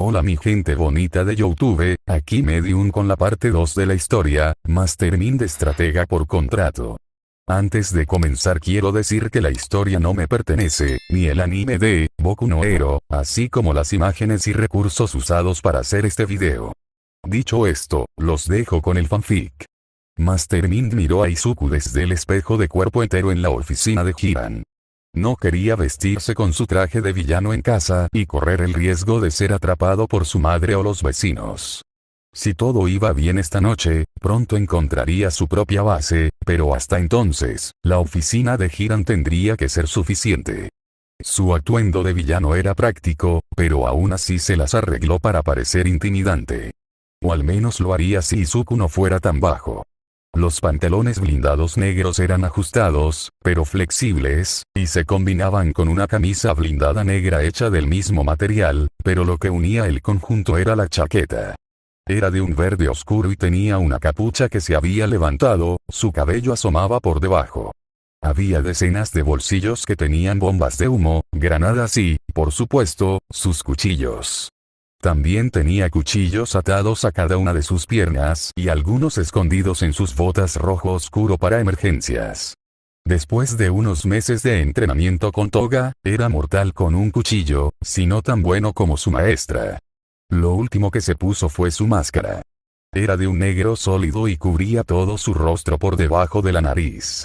Hola mi gente bonita de YouTube, aquí Medium con la parte 2 de la historia, Mastermind de estratega por contrato. Antes de comenzar quiero decir que la historia no me pertenece, ni el anime de Boku no Hero, así como las imágenes y recursos usados para hacer este video. Dicho esto, los dejo con el fanfic. Mastermind miró a Izuku desde el espejo de cuerpo entero en la oficina de Hiran. No quería vestirse con su traje de villano en casa y correr el riesgo de ser atrapado por su madre o los vecinos. Si todo iba bien esta noche, pronto encontraría su propia base, pero hasta entonces, la oficina de Hiran tendría que ser suficiente. Su atuendo de villano era práctico, pero aún así se las arregló para parecer intimidante. O al menos lo haría si Izuku no fuera tan bajo. Los pantalones blindados negros eran ajustados, pero flexibles, y se combinaban con una camisa blindada negra hecha del mismo material, pero lo que unía el conjunto era la chaqueta. Era de un verde oscuro y tenía una capucha que se había levantado, su cabello asomaba por debajo. Había decenas de bolsillos que tenían bombas de humo, granadas y, por supuesto, sus cuchillos. También tenía cuchillos atados a cada una de sus piernas y algunos escondidos en sus botas rojo oscuro para emergencias. Después de unos meses de entrenamiento con Toga, era mortal con un cuchillo, si no tan bueno como su maestra. Lo último que se puso fue su máscara. Era de un negro sólido y cubría todo su rostro por debajo de la nariz.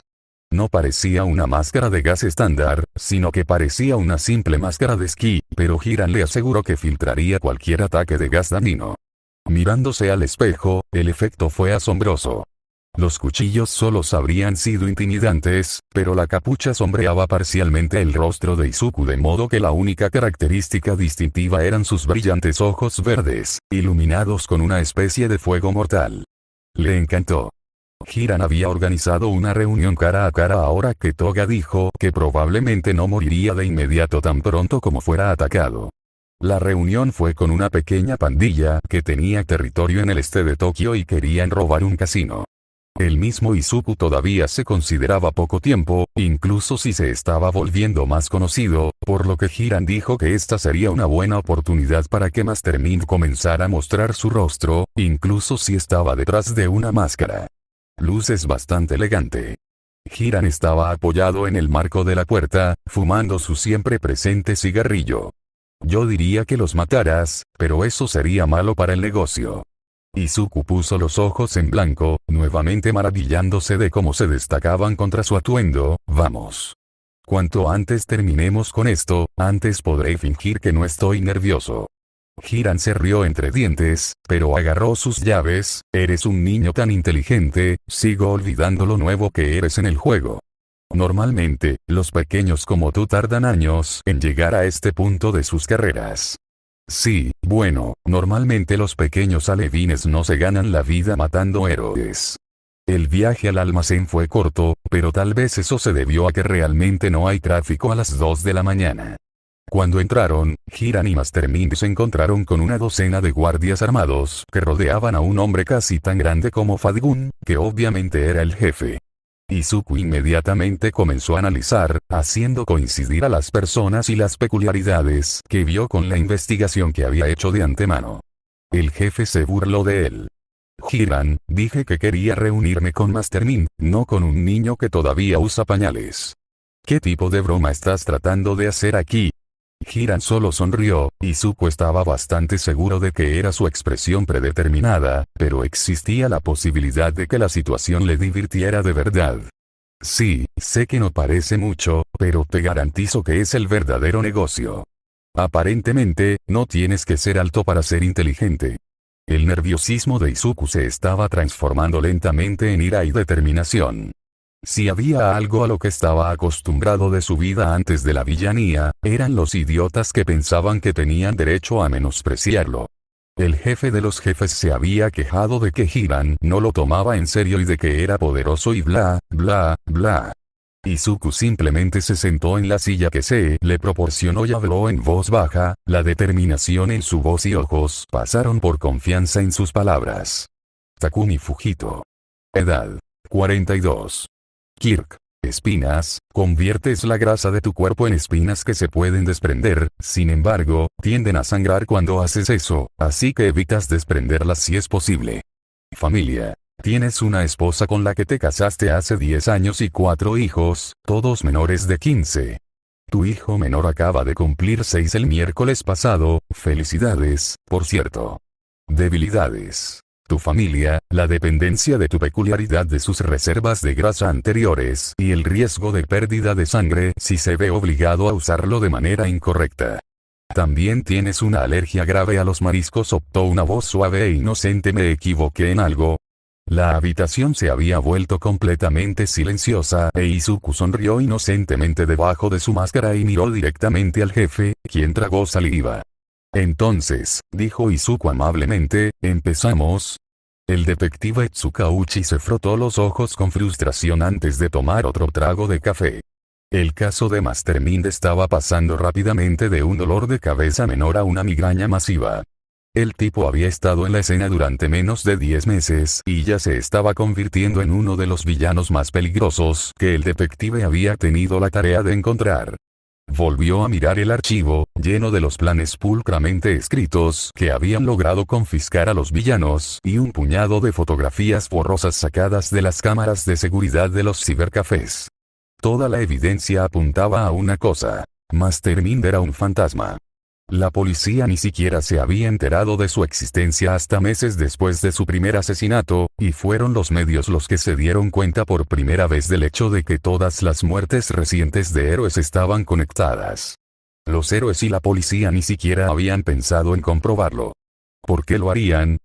No parecía una máscara de gas estándar, sino que parecía una simple máscara de esquí, pero Hiran le aseguró que filtraría cualquier ataque de gas dañino. Mirándose al espejo, el efecto fue asombroso. Los cuchillos solos habrían sido intimidantes, pero la capucha sombreaba parcialmente el rostro de Izuku de modo que la única característica distintiva eran sus brillantes ojos verdes, iluminados con una especie de fuego mortal. Le encantó. Hiran había organizado una reunión cara a cara ahora que Toga dijo que probablemente no moriría de inmediato tan pronto como fuera atacado. La reunión fue con una pequeña pandilla que tenía territorio en el este de Tokio y querían robar un casino. El mismo Izuku todavía se consideraba poco tiempo, incluso si se estaba volviendo más conocido, por lo que Hiran dijo que esta sería una buena oportunidad para que Mastermind comenzara a mostrar su rostro, incluso si estaba detrás de una máscara. Luces bastante elegante. Hiran estaba apoyado en el marco de la puerta, fumando su siempre presente cigarrillo. Yo diría que los mataras, pero eso sería malo para el negocio. Izuku puso los ojos en blanco, nuevamente maravillándose de cómo se destacaban contra su atuendo. Vamos. Cuanto antes terminemos con esto, antes podré fingir que no estoy nervioso. Hiran se rió entre dientes, pero agarró sus llaves. Eres un niño tan inteligente, sigo olvidando lo nuevo que eres en el juego. Normalmente, los pequeños como tú tardan años en llegar a este punto de sus carreras. Sí, bueno, normalmente los pequeños alevines no se ganan la vida matando héroes. El viaje al almacén fue corto, pero tal vez eso se debió a que realmente no hay tráfico a las 2 de la mañana. Cuando entraron, Hiran y Mastermind se encontraron con una docena de guardias armados que rodeaban a un hombre casi tan grande como Fadgun, que obviamente era el jefe. Izuku inmediatamente comenzó a analizar, haciendo coincidir a las personas y las peculiaridades que vio con la investigación que había hecho de antemano. El jefe se burló de él. Hiran, dije que quería reunirme con Mastermind, no con un niño que todavía usa pañales. ¿Qué tipo de broma estás tratando de hacer aquí? Hiran solo sonrió. Izuku estaba bastante seguro de que era su expresión predeterminada, pero existía la posibilidad de que la situación le divirtiera de verdad. Sí, sé que no parece mucho, pero te garantizo que es el verdadero negocio. Aparentemente, no tienes que ser alto para ser inteligente. El nerviosismo de Izuku se estaba transformando lentamente en ira y determinación. Si había algo a lo que estaba acostumbrado de su vida antes de la villanía, eran los idiotas que pensaban que tenían derecho a menospreciarlo. El jefe de los jefes se había quejado de que Hiran no lo tomaba en serio y de que era poderoso y bla, bla, bla. Izuku simplemente se sentó en la silla que se le proporcionó y habló en voz baja, la determinación en su voz y ojos pasaron por confianza en sus palabras. Takumi Fujito. Edad: 42. Kirk. espinas, conviertes la grasa de tu cuerpo en espinas que se pueden desprender, sin embargo, tienden a sangrar cuando haces eso, así que evitas desprenderlas si es posible. Familia. Tienes una esposa con la que te casaste hace 10 años y 4 hijos, todos menores de 15. Tu hijo menor acaba de cumplir 6 el miércoles pasado, felicidades, por cierto. Debilidades. Tu familia, la dependencia de tu peculiaridad de sus reservas de grasa anteriores y el riesgo de pérdida de sangre si se ve obligado a usarlo de manera incorrecta. También tienes una alergia grave a los mariscos, optó una voz suave e inocente. ¿Me equivoqué en algo? La habitación se había vuelto completamente silenciosa e Izuku sonrió inocentemente debajo de su máscara y miró directamente al jefe, quien tragó saliva. Entonces, dijo Izuku amablemente, ¿empezamos? El detective Tsukauchi se frotó los ojos con frustración antes de tomar otro trago de café. El caso de Mastermind estaba pasando rápidamente de un dolor de cabeza menor a una migraña masiva. El tipo había estado en la escena durante menos de 10 meses y ya se estaba convirtiendo en uno de los villanos más peligrosos que el detective había tenido la tarea de encontrar. Volvió a mirar el archivo, lleno de los planes pulcramente escritos que habían logrado confiscar a los villanos y un puñado de fotografías borrosas sacadas de las cámaras de seguridad de los cibercafés. Toda la evidencia apuntaba a una cosa: Mastermind era un fantasma. La policía ni siquiera se había enterado de su existencia hasta meses después de su primer asesinato, y fueron los medios los que se dieron cuenta por primera vez del hecho de que todas las muertes recientes de héroes estaban conectadas. Los héroes y la policía ni siquiera habían pensado en comprobarlo. ¿Por qué lo harían?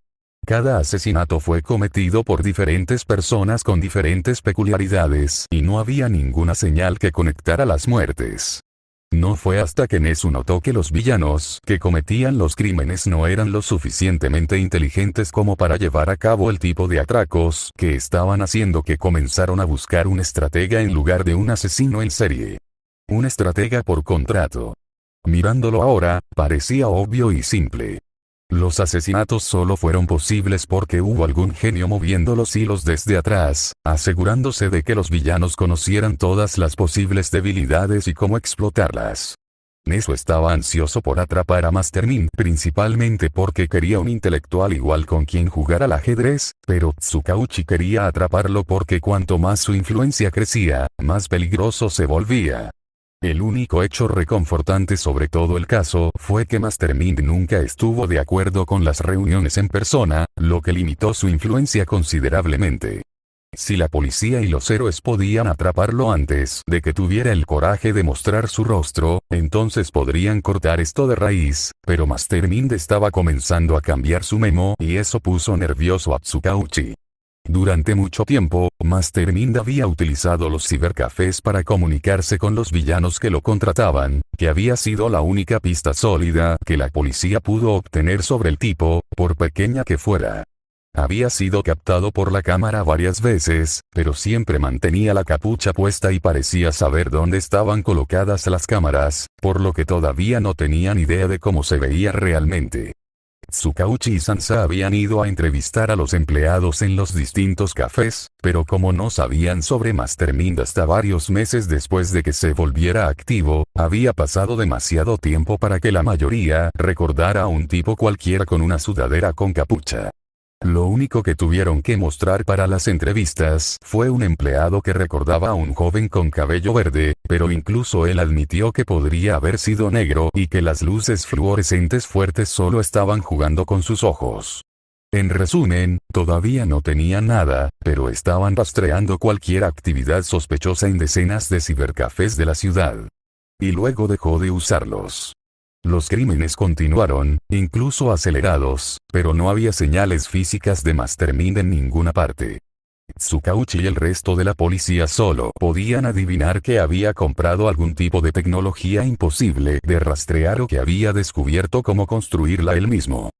Cada asesinato fue cometido por diferentes personas con diferentes peculiaridades y no había ninguna señal que conectara las muertes. No fue hasta que Nezu notó que los villanos que cometían los crímenes no eran lo suficientemente inteligentes como para llevar a cabo el tipo de atracos que estaban haciendo que comenzaron a buscar un estratega en lugar de un asesino en serie. Un estratega por contrato. Mirándolo ahora, parecía obvio y simple. Los asesinatos solo fueron posibles porque hubo algún genio moviendo los hilos desde atrás, asegurándose de que los villanos conocieran todas las posibles debilidades y cómo explotarlas. Nezu estaba ansioso por atrapar a Mastermind principalmente porque quería un intelectual igual con quien jugar al ajedrez, pero Tsukauchi quería atraparlo porque cuanto más su influencia crecía, más peligroso se volvía. El único hecho reconfortante sobre todo el caso fue que Mastermind nunca estuvo de acuerdo con las reuniones en persona, lo que limitó su influencia considerablemente. Si la policía y los héroes podían atraparlo antes de que tuviera el coraje de mostrar su rostro, entonces podrían cortar esto de raíz, pero Mastermind estaba comenzando a cambiar su memo y eso puso nervioso a Tsukauchi. Durante mucho tiempo, Mastermind había utilizado los cibercafés para comunicarse con los villanos que lo contrataban, que había sido la única pista sólida que la policía pudo obtener sobre el tipo, por pequeña que fuera. Había sido captado por la cámara varias veces, pero siempre mantenía la capucha puesta y parecía saber dónde estaban colocadas las cámaras, por lo que todavía no tenían idea de cómo se veía realmente. Tsukauchi y Sansa habían ido a entrevistar a los empleados en los distintos cafés, pero como no sabían sobre Mastermind hasta varios meses después de que se volviera activo, había pasado demasiado tiempo para que la mayoría recordara a un tipo cualquiera con una sudadera con capucha. Lo único que tuvieron que mostrar para las entrevistas fue un empleado que recordaba a un joven con cabello verde, pero incluso él admitió que podría haber sido negro y que las luces fluorescentes fuertes solo estaban jugando con sus ojos. En resumen, todavía no tenían nada, pero estaban rastreando cualquier actividad sospechosa en decenas de cibercafés de la ciudad. Y luego dejó de usarlos. Los crímenes continuaron, incluso acelerados, pero no había señales físicas de Mastermind en ninguna parte. Tsukauchi y el resto de la policía solo podían adivinar que había comprado algún tipo de tecnología imposible de rastrear o que había descubierto cómo construirla él mismo.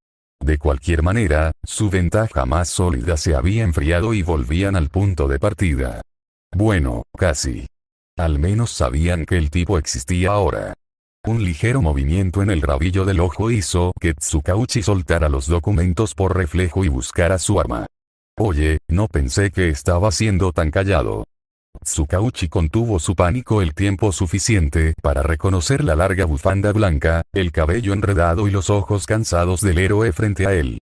De cualquier manera, su ventaja más sólida se había enfriado y volvían al punto de partida. Bueno, casi. Al menos sabían que el tipo existía ahora. Un ligero movimiento en el rabillo del ojo hizo que Tsukauchi soltara los documentos por reflejo y buscara su arma. Oye, no pensé que estaba siendo tan callado. Tsukauchi contuvo su pánico el tiempo suficiente para reconocer la larga bufanda blanca, el cabello enredado y los ojos cansados del héroe frente a él.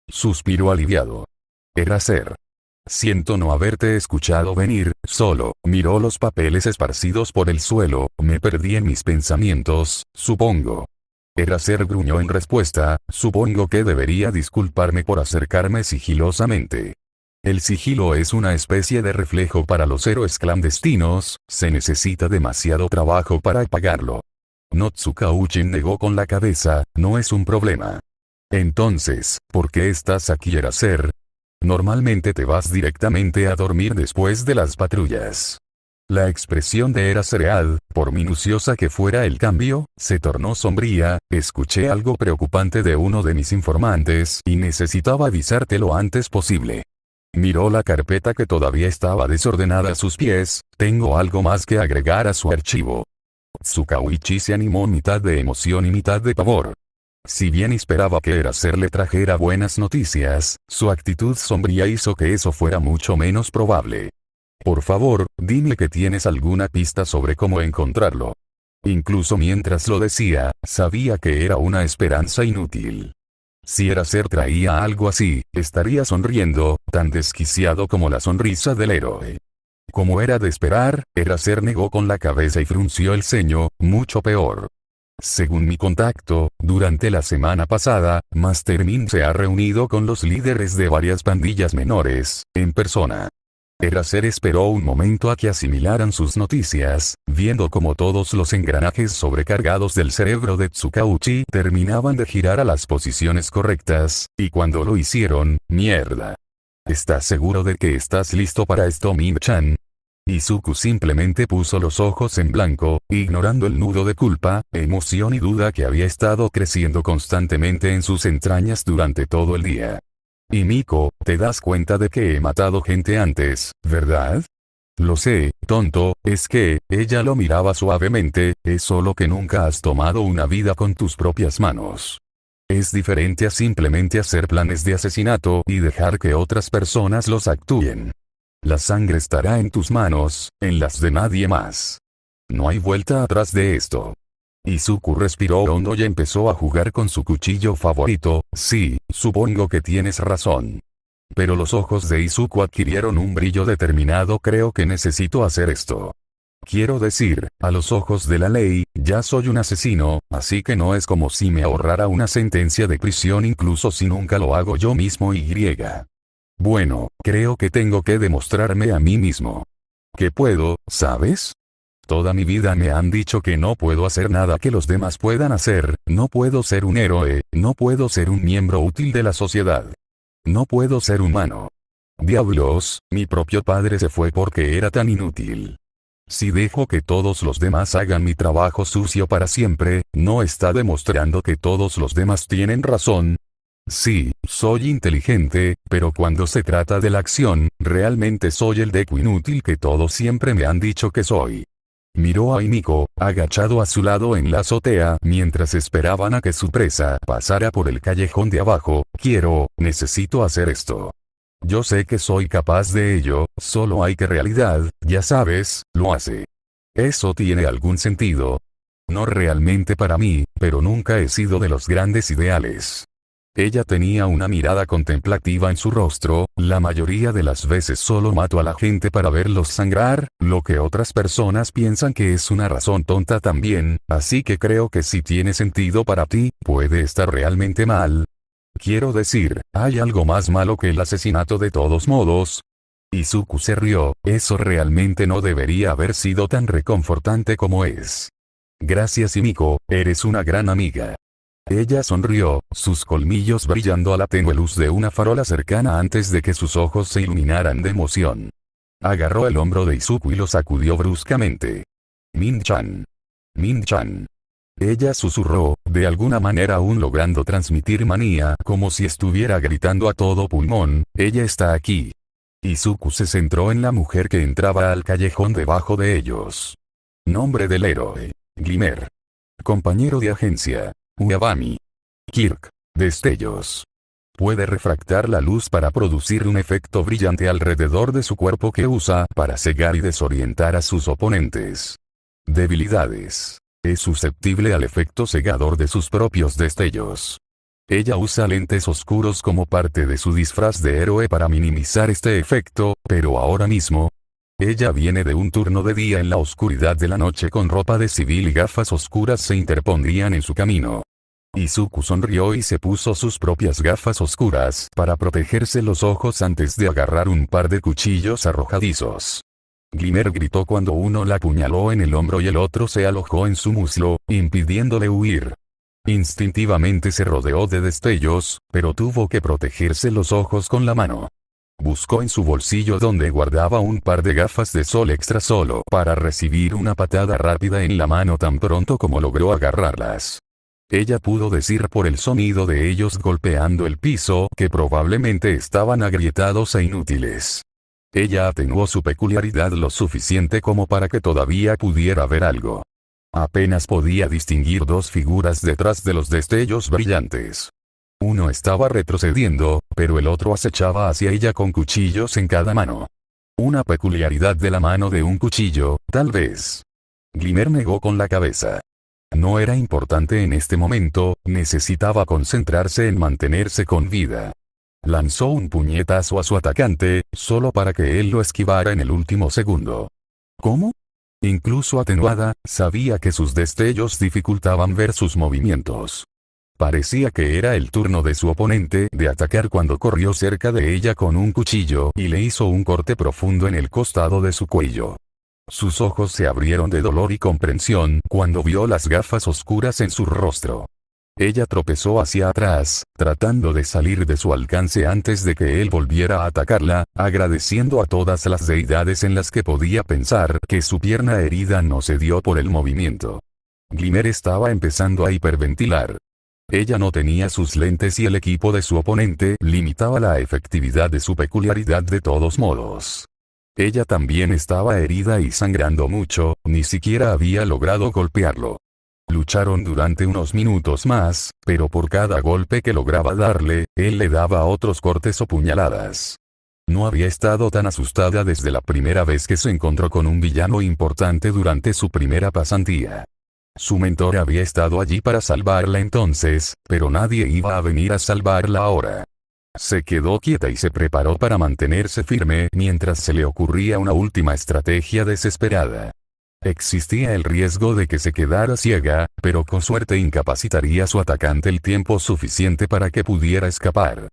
Suspiró aliviado. Eraser. Siento no haberte escuchado venir, solo, miró los papeles esparcidos por el suelo, me perdí en mis pensamientos, supongo. Eraser gruñó en respuesta, supongo que debería disculparme por acercarme sigilosamente. El sigilo es una especie de reflejo para los héroes clandestinos, se necesita demasiado trabajo para apagarlo. No, Tsukauchi negó con la cabeza, no es un problema. Entonces, ¿por qué estás aquí, Eraser? Normalmente te vas directamente a dormir después de las patrullas. La expresión de Eraser, por minuciosa que fuera el cambio, se tornó sombría. Escuché algo preocupante de uno de mis informantes y necesitaba avisarte lo antes posible. Miró la carpeta que todavía estaba desordenada a sus pies, tengo algo más que agregar a su archivo. Tsukauchi se animó mitad de emoción y mitad de pavor. Si bien esperaba que Eraser le trajera buenas noticias, su actitud sombría hizo que eso fuera mucho menos probable. Por favor, dime que tienes alguna pista sobre cómo encontrarlo. Incluso mientras lo decía, sabía que era una esperanza inútil. Si Eraser traía algo así, estaría sonriendo, tan desquiciado como la sonrisa del héroe. Como era de esperar, Eraser negó con la cabeza y frunció el ceño, mucho peor. Según mi contacto, durante la semana pasada, Master Min se ha reunido con los líderes de varias pandillas menores, en persona. Eraser esperó un momento a que asimilaran sus noticias, viendo cómo todos los engranajes sobrecargados del cerebro de Tsukauchi terminaban de girar a las posiciones correctas, y cuando lo hicieron, mierda. ¿Estás seguro de que estás listo para esto, Min-chan? Izuku simplemente puso los ojos en blanco, ignorando el nudo de culpa, emoción y duda que había estado creciendo constantemente en sus entrañas durante todo el día. Y Miko, te das cuenta de que he matado gente antes, ¿verdad? Lo sé, tonto, es que, ella lo miraba suavemente, es solo que nunca has tomado una vida con tus propias manos. Es diferente a simplemente hacer planes de asesinato y dejar que otras personas los actúen. La sangre estará en tus manos, en las de nadie más. No hay vuelta atrás de esto. Izuku respiró hondo y empezó a jugar con su cuchillo favorito. Sí, supongo que tienes razón. Pero los ojos de Izuku adquirieron un brillo determinado. Creo que necesito hacer esto. Quiero decir, a los ojos de la ley, ya soy un asesino, así que no es como si me ahorrara una sentencia de prisión incluso si nunca lo hago yo mismo y. Bueno, creo que tengo que demostrarme a mí mismo. Que puedo, ¿sabes? Toda mi vida me han dicho que no puedo hacer nada que los demás puedan hacer, no puedo ser un héroe, no puedo ser un miembro útil de la sociedad. No puedo ser humano. Diablos, mi propio padre se fue porque era tan inútil. Si dejo que todos los demás hagan mi trabajo sucio para siempre, ¿no está demostrando que todos los demás tienen razón? Sí, soy inteligente, pero cuando se trata de la acción, realmente soy el deco inútil que todos siempre me han dicho que soy. Miró a Himiko, agachado a su lado en la azotea mientras esperaban a que su presa pasara por el callejón de abajo. Necesito hacer esto. Yo sé que soy capaz de ello, solo hay que realidad, ya sabes, lo hace. ¿Eso tiene algún sentido? No realmente para mí, pero nunca he sido de los grandes ideales. Ella tenía una mirada contemplativa en su rostro, la mayoría de las veces solo mato a la gente para verlos sangrar, lo que otras personas piensan que es una razón tonta también, así que creo que si tiene sentido para ti, puede estar realmente mal. Quiero decir, ¿hay algo más malo que el asesinato de todos modos? Izuku se rió, eso realmente no debería haber sido tan reconfortante como es. Gracias Himiko, eres una gran amiga. Ella sonrió, sus colmillos brillando a la tenue luz de una farola cercana antes de que sus ojos se iluminaran de emoción. Agarró el hombro de Izuku y lo sacudió bruscamente. Min-chan. Min-chan. Ella susurró, de alguna manera aún logrando transmitir manía, como si estuviera gritando a todo pulmón, ella está aquí. Izuku se centró en la mujer que entraba al callejón debajo de ellos. Nombre del héroe. Glimmer. Compañero de agencia. Uebami. Kirk. Destellos. puede refractar la luz para producir un efecto brillante alrededor de su cuerpo que usa para cegar y desorientar a sus oponentes. Debilidades. Es susceptible al efecto cegador de sus propios destellos. Ella usa lentes oscuros como parte de su disfraz de héroe para minimizar este efecto, pero ahora mismo, ella viene de un turno de día en la oscuridad de la noche con ropa de civil y gafas oscuras se interpondrían en su camino. Izuku sonrió y se puso sus propias gafas oscuras para protegerse los ojos antes de agarrar un par de cuchillos arrojadizos. Glimmer gritó cuando uno la apuñaló en el hombro y el otro se alojó en su muslo, impidiéndole huir. Instintivamente se rodeó de destellos, pero tuvo que protegerse los ojos con la mano. Buscó en su bolsillo donde guardaba un par de gafas de sol extra solo para recibir una patada rápida en la mano tan pronto como logró agarrarlas. Ella pudo decir por el sonido de ellos golpeando el piso que probablemente estaban agrietados e inútiles. Ella atenuó su peculiaridad lo suficiente como para que todavía pudiera ver algo. Apenas podía distinguir dos figuras detrás de los destellos brillantes. Uno estaba retrocediendo, pero el otro acechaba hacia ella con cuchillos en cada mano. Una peculiaridad de la mano de un cuchillo, tal vez. Glimmer negó con la cabeza. No era importante en este momento, necesitaba concentrarse en mantenerse con vida. Lanzó un puñetazo a su atacante, solo para que él lo esquivara en el último segundo. ¿Cómo? Incluso atenuada, sabía que sus destellos dificultaban ver sus movimientos. Parecía que era el turno de su oponente de atacar cuando corrió cerca de ella con un cuchillo y le hizo un corte profundo en el costado de su cuello. Sus ojos se abrieron de dolor y comprensión cuando vio las gafas oscuras en su rostro. Ella tropezó hacia atrás, tratando de salir de su alcance antes de que él volviera a atacarla, agradeciendo a todas las deidades en las que podía pensar que su pierna herida no se dio por el movimiento. Glimmer estaba empezando a hiperventilar. Ella no tenía sus lentes y el equipo de su oponente limitaba la efectividad de su peculiaridad de todos modos. Ella también estaba herida y sangrando mucho, ni siquiera había logrado golpearlo. Lucharon durante unos minutos más, pero por cada golpe que lograba darle, él le daba otros cortes o puñaladas. No había estado tan asustada desde la primera vez que se encontró con un villano importante durante su primera pasantía. Su mentor había estado allí para salvarla entonces, pero nadie iba a venir a salvarla ahora. Se quedó quieta y se preparó para mantenerse firme mientras se le ocurría una última estrategia desesperada. Existía el riesgo de que se quedara ciega, pero con suerte incapacitaría a su atacante el tiempo suficiente para que pudiera escapar.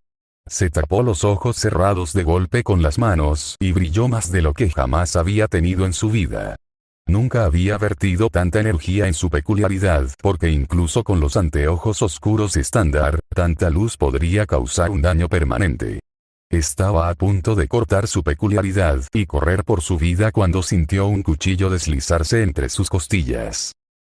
Se tapó los ojos cerrados de golpe con las manos y brilló más de lo que jamás había tenido en su vida. Nunca había vertido tanta energía en su peculiaridad porque incluso con los anteojos oscuros estándar, tanta luz podría causar un daño permanente. Estaba a punto de cortar su peculiaridad y correr por su vida cuando sintió un cuchillo deslizarse entre sus costillas.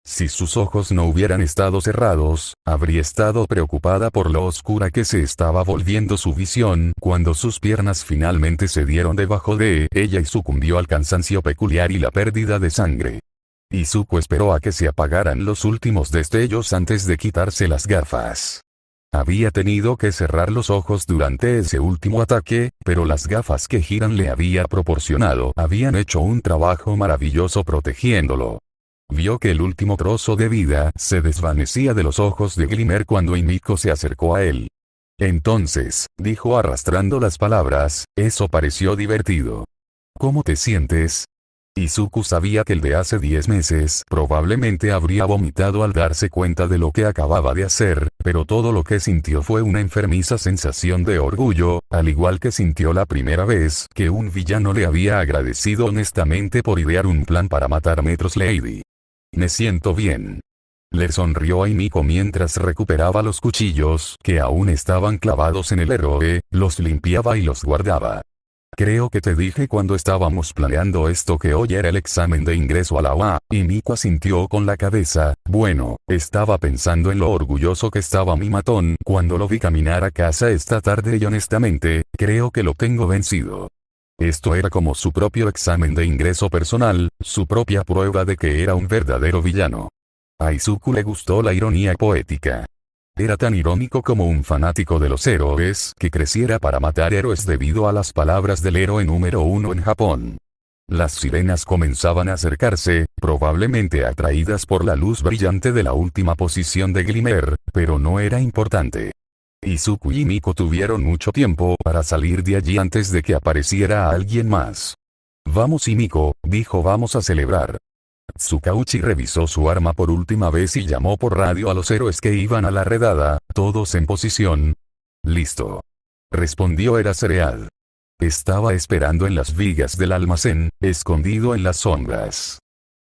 Si sus ojos no hubieran estado cerrados, habría estado preocupada por lo oscura que se estaba volviendo su visión cuando sus piernas finalmente se dieron debajo de ella y sucumbió al cansancio peculiar y la pérdida de sangre. Izuku esperó a que se apagaran los últimos destellos antes de quitarse las gafas. Había tenido que cerrar los ojos durante ese último ataque, pero las gafas que Hiran le había proporcionado habían hecho un trabajo maravilloso protegiéndolo. Vio que el último trozo de vida se desvanecía de los ojos de Glimmer cuando Himiko se acercó a él. Entonces, dijo arrastrando las palabras, eso pareció divertido. ¿Cómo te sientes? Izuku sabía que el de hace 10 meses probablemente habría vomitado al darse cuenta de lo que acababa de hacer, pero todo lo que sintió fue una enfermiza sensación de orgullo, al igual que sintió la primera vez que un villano le había agradecido honestamente por idear un plan para matar Metros Lady. Me siento bien. Le sonrió a Himiko mientras recuperaba los cuchillos que aún estaban clavados en el héroe, los limpiaba y los guardaba. Creo que te dije cuando estábamos planeando esto que hoy era el examen de ingreso a la UA, Himiko asintió con la cabeza. Bueno, estaba pensando en lo orgulloso que estaba mi matón cuando lo vi caminar a casa esta tarde y honestamente, creo que lo tengo vencido. Esto era como su propio examen de ingreso personal, su propia prueba de que era un verdadero villano. A Izuku le gustó la ironía poética. Era tan irónico como un fanático de los héroes que creciera para matar héroes debido a las palabras del héroe número uno en Japón. Las sirenas comenzaban a acercarse, probablemente atraídas por la luz brillante de la última posición de Glimmer, pero no era importante. Izuku y Miko tuvieron mucho tiempo para salir de allí antes de que apareciera alguien más. Vamos Miko, dijo vamos a celebrar. Tsukauchi revisó su arma por última vez y llamó por radio a los héroes que iban a la redada, todos en posición. Listo. Respondió Eraserhead. Estaba esperando en las vigas del almacén, escondido en las sombras.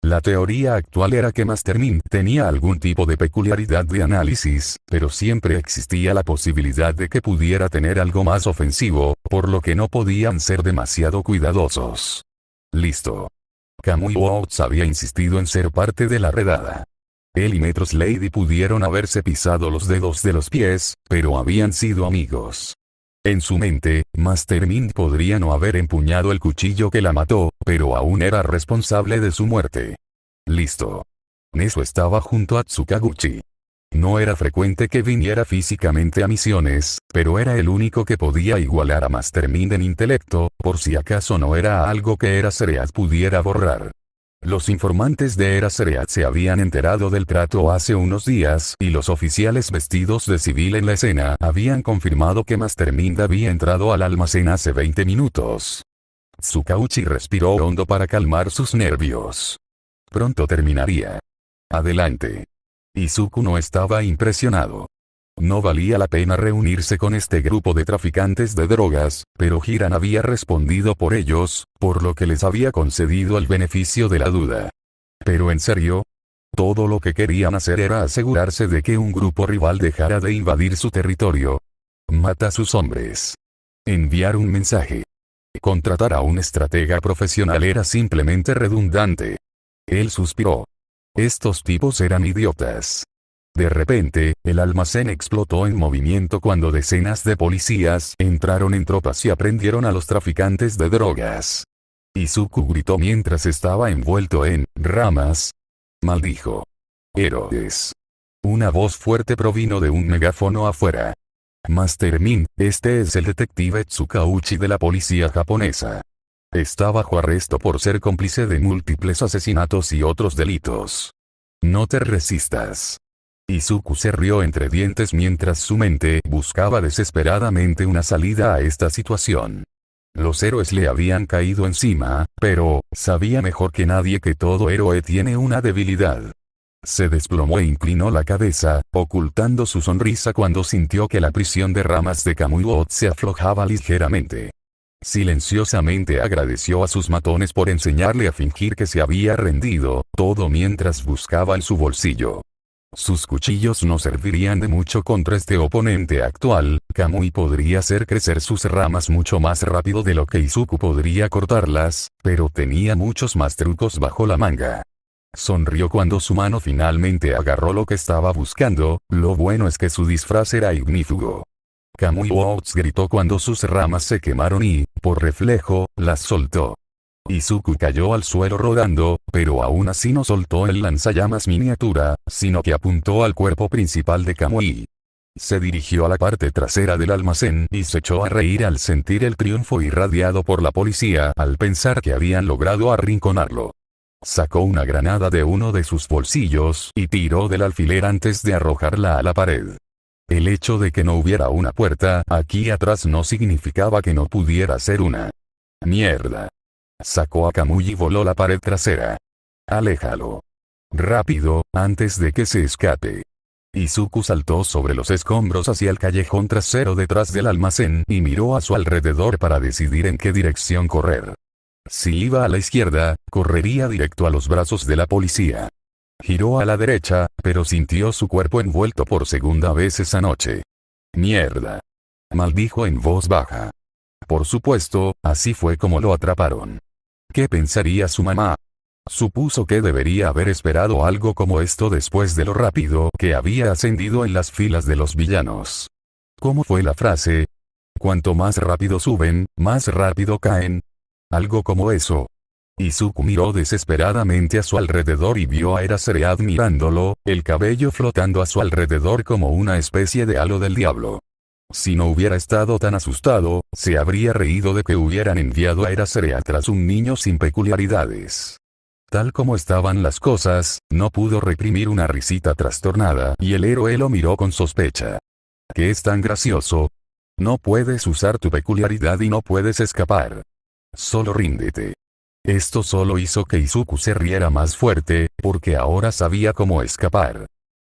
La teoría actual era que Master Mind tenía algún tipo de peculiaridad de análisis, pero siempre existía la posibilidad de que pudiera tener algo más ofensivo, por lo que no podían ser demasiado cuidadosos. Listo. Kamui Oats había insistido en ser parte de la redada. Él y Metros Lady pudieron haberse pisado los dedos de los pies, pero habían sido amigos. En su mente, Master Mind podría no haber empuñado el cuchillo que la mató, pero aún era responsable de su muerte. Listo. Neso estaba junto a Tsukaguchi. No era frecuente que viniera físicamente a misiones, pero era el único que podía igualar a Master Mind en intelecto, por si acaso no era algo que Eraserhead pudiera borrar. Los informantes de Eraserhead se habían enterado del trato hace unos días y los oficiales vestidos de civil en la escena habían confirmado que Master Mind había entrado al almacén hace 20 minutos. Tsukauchi respiró hondo para calmar sus nervios. Pronto terminaría. Adelante. Izuku no estaba impresionado. No valía la pena reunirse con este grupo de traficantes de drogas, pero Hiran había respondido por ellos, por lo que les había concedido el beneficio de la duda. ¿Pero en serio? Todo lo que querían hacer era asegurarse de que un grupo rival dejara de invadir su territorio. Mata a sus hombres. Enviar un mensaje. Contratar a un estratega profesional era simplemente redundante. Él suspiró. Estos tipos eran idiotas. De repente, el almacén explotó en movimiento cuando decenas de policías entraron en tropas y aprendieron a los traficantes de drogas. Izuku gritó mientras estaba envuelto en ramas. Maldijo. Héroes. Una voz fuerte provino de un megáfono afuera. Master Mind, este es el detective Tsukauchi de la policía japonesa. Está bajo arresto por ser cómplice de múltiples asesinatos y otros delitos. No te resistas. Izuku se rió entre dientes mientras su mente buscaba desesperadamente una salida a esta situación. Los héroes le habían caído encima, pero sabía mejor que nadie que todo héroe tiene una debilidad. Se desplomó e inclinó la cabeza, ocultando su sonrisa cuando sintió que la prisión de ramas de Kamui Oats se aflojaba ligeramente. Silenciosamente agradeció a sus matones por enseñarle a fingir que se había rendido, todo mientras buscaba en su bolsillo. Sus cuchillos no servirían de mucho contra este oponente actual. Kamui podría hacer crecer sus ramas mucho más rápido de lo que Izuku podría cortarlas, pero tenía muchos más trucos bajo la manga. Sonrió cuando su mano finalmente agarró lo que estaba buscando, lo bueno es que su disfraz era ignífugo. Kamui Oats gritó cuando sus ramas se quemaron y, por reflejo, las soltó. Izuku cayó al suelo rodando, pero aún así no soltó el lanzallamas miniatura, sino que apuntó al cuerpo principal de Kamui. Se dirigió a la parte trasera del almacén y se echó a reír al sentir el triunfo irradiado por la policía al pensar que habían logrado arrinconarlo. Sacó una granada de uno de sus bolsillos y tiró del alfiler antes de arrojarla a la pared. El hecho de que no hubiera una puerta aquí atrás no significaba que no pudiera ser una. Mierda. Sacó a Kamui y voló la pared trasera. Aléjalo. Rápido, antes de que se escape. Izuku saltó sobre los escombros hacia el callejón trasero detrás del almacén y miró a su alrededor para decidir en qué dirección correr. Si iba a la izquierda, correría directo a los brazos de la policía. Giró a la derecha, pero sintió su cuerpo envuelto por segunda vez esa noche. Mierda. Maldijo en voz baja. Por supuesto, así fue como lo atraparon. ¿Qué pensaría su mamá? Supuso que debería haber esperado algo como esto después de lo rápido que había ascendido en las filas de los villanos. ¿Cómo fue la frase? Cuanto más rápido suben, más rápido caen. Algo como eso. Izuku miró desesperadamente a su alrededor y vio a Eraserhead mirándolo, el cabello flotando a su alrededor como una especie de halo del diablo. Si no hubiera estado tan asustado, se habría reído de que hubieran enviado a Eraserhead tras un niño sin peculiaridades. Tal como estaban las cosas, no pudo reprimir una risita trastornada y el héroe lo miró con sospecha. ¿Qué es tan gracioso? No puedes usar tu peculiaridad y no puedes escapar. Solo ríndete. Esto solo hizo que Izuku se riera más fuerte, porque ahora sabía cómo escapar.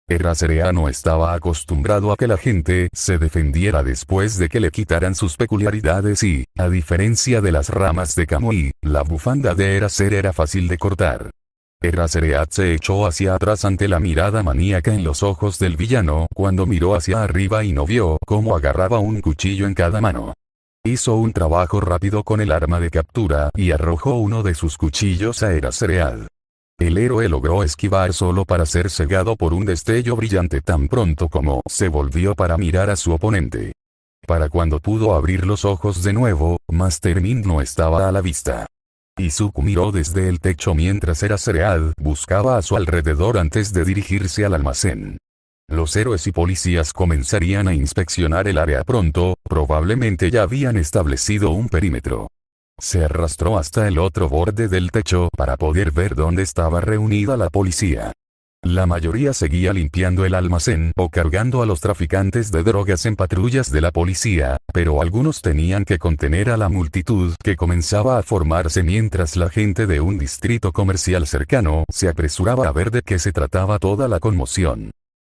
Eraserhead no estaba acostumbrado a que la gente se defendiera después de que le quitaran sus peculiaridades y, a diferencia de las ramas de Kamui, la bufanda de Eraser era fácil de cortar. Eraserhead se echó hacia atrás ante la mirada maníaca en los ojos del villano cuando miró hacia arriba y no vio cómo agarraba un cuchillo en cada mano. Hizo un trabajo rápido con el arma de captura y arrojó uno de sus cuchillos a Eraserhead. El héroe logró esquivar solo para ser cegado por un destello brillante tan pronto como se volvió para mirar a su oponente. Para cuando pudo abrir los ojos de nuevo, Master Mind no estaba a la vista. Izuku miró desde el techo mientras Eraserhead buscaba a su alrededor antes de dirigirse al almacén. Los héroes y policías comenzarían a inspeccionar el área pronto, probablemente ya habían establecido un perímetro. Se arrastró hasta el otro borde del techo para poder ver dónde estaba reunida la policía. La mayoría seguía limpiando el almacén o cargando a los traficantes de drogas en patrullas de la policía, pero algunos tenían que contener a la multitud que comenzaba a formarse mientras la gente de un distrito comercial cercano se apresuraba a ver de qué se trataba toda la conmoción.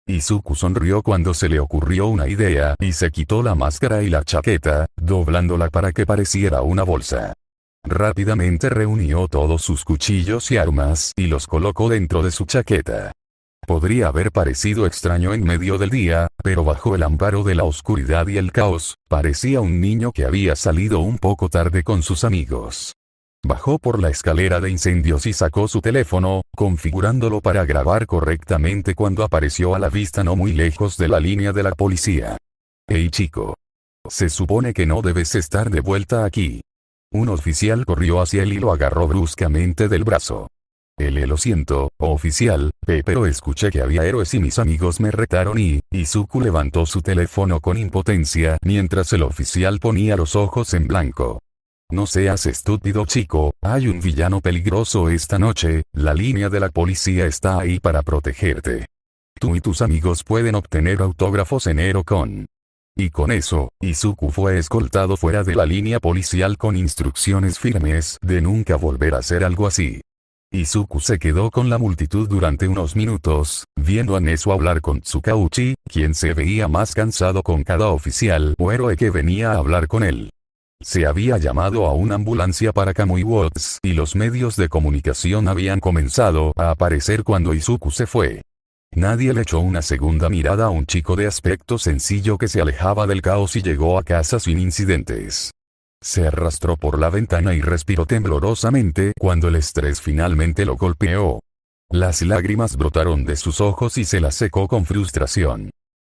Izuku sonrió cuando se le ocurrió una idea y se quitó la máscara y la chaqueta, doblándola para que pareciera una bolsa. Rápidamente reunió todos sus cuchillos y armas y los colocó dentro de su chaqueta. Podría haber parecido extraño en medio del día, pero bajo el amparo de la oscuridad y el caos, parecía un niño que había salido un poco tarde con sus amigos. Bajó por la escalera de incendios y sacó su teléfono, configurándolo para grabar correctamente cuando apareció a la vista no muy lejos de la línea de la policía. «Hey chico. Se supone que no debes estar de vuelta aquí». Un oficial corrió hacia él y lo agarró bruscamente del brazo. Lo siento, oficial, pero escuché que había héroes y mis amigos me retaron y Izuku levantó su teléfono con impotencia mientras el oficial ponía los ojos en blanco. No seas estúpido chico, hay un villano peligroso esta noche, la línea de la policía está ahí para protegerte. Tú y tus amigos pueden obtener autógrafos en Herocon. Y con eso, Izuku fue escoltado fuera de la línea policial con instrucciones firmes de nunca volver a hacer algo así. Izuku se quedó con la multitud durante unos minutos, viendo a Nezu hablar con Tsukauchi, quien se veía más cansado con cada oficial o héroe que venía a hablar con él. Se había llamado a una ambulancia para Kamui Works y los medios de comunicación habían comenzado a aparecer cuando Izuku se fue. Nadie le echó una segunda mirada a un chico de aspecto sencillo que se alejaba del caos y llegó a casa sin incidentes. Se arrastró por la ventana y respiró temblorosamente cuando el estrés finalmente lo golpeó. Las lágrimas brotaron de sus ojos y se las secó con frustración.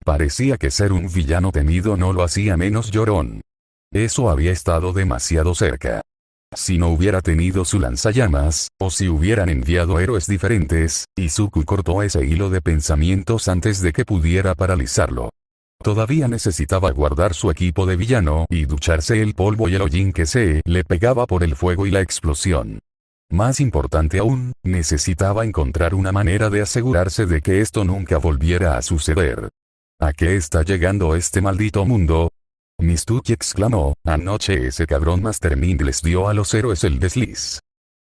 Parecía que ser un villano temido no lo hacía menos llorón. Eso había estado demasiado cerca. Si no hubiera tenido su lanzallamas, o si hubieran enviado héroes diferentes, Izuku cortó ese hilo de pensamientos antes de que pudiera paralizarlo. Todavía necesitaba guardar su equipo de villano y ducharse el polvo y el hollín que se le pegaba por el fuego y la explosión. Más importante aún, necesitaba encontrar una manera de asegurarse de que esto nunca volviera a suceder. ¿A qué está llegando este maldito mundo? Mistuki exclamó, anoche ese cabrón Master Mind les dio a los héroes el desliz.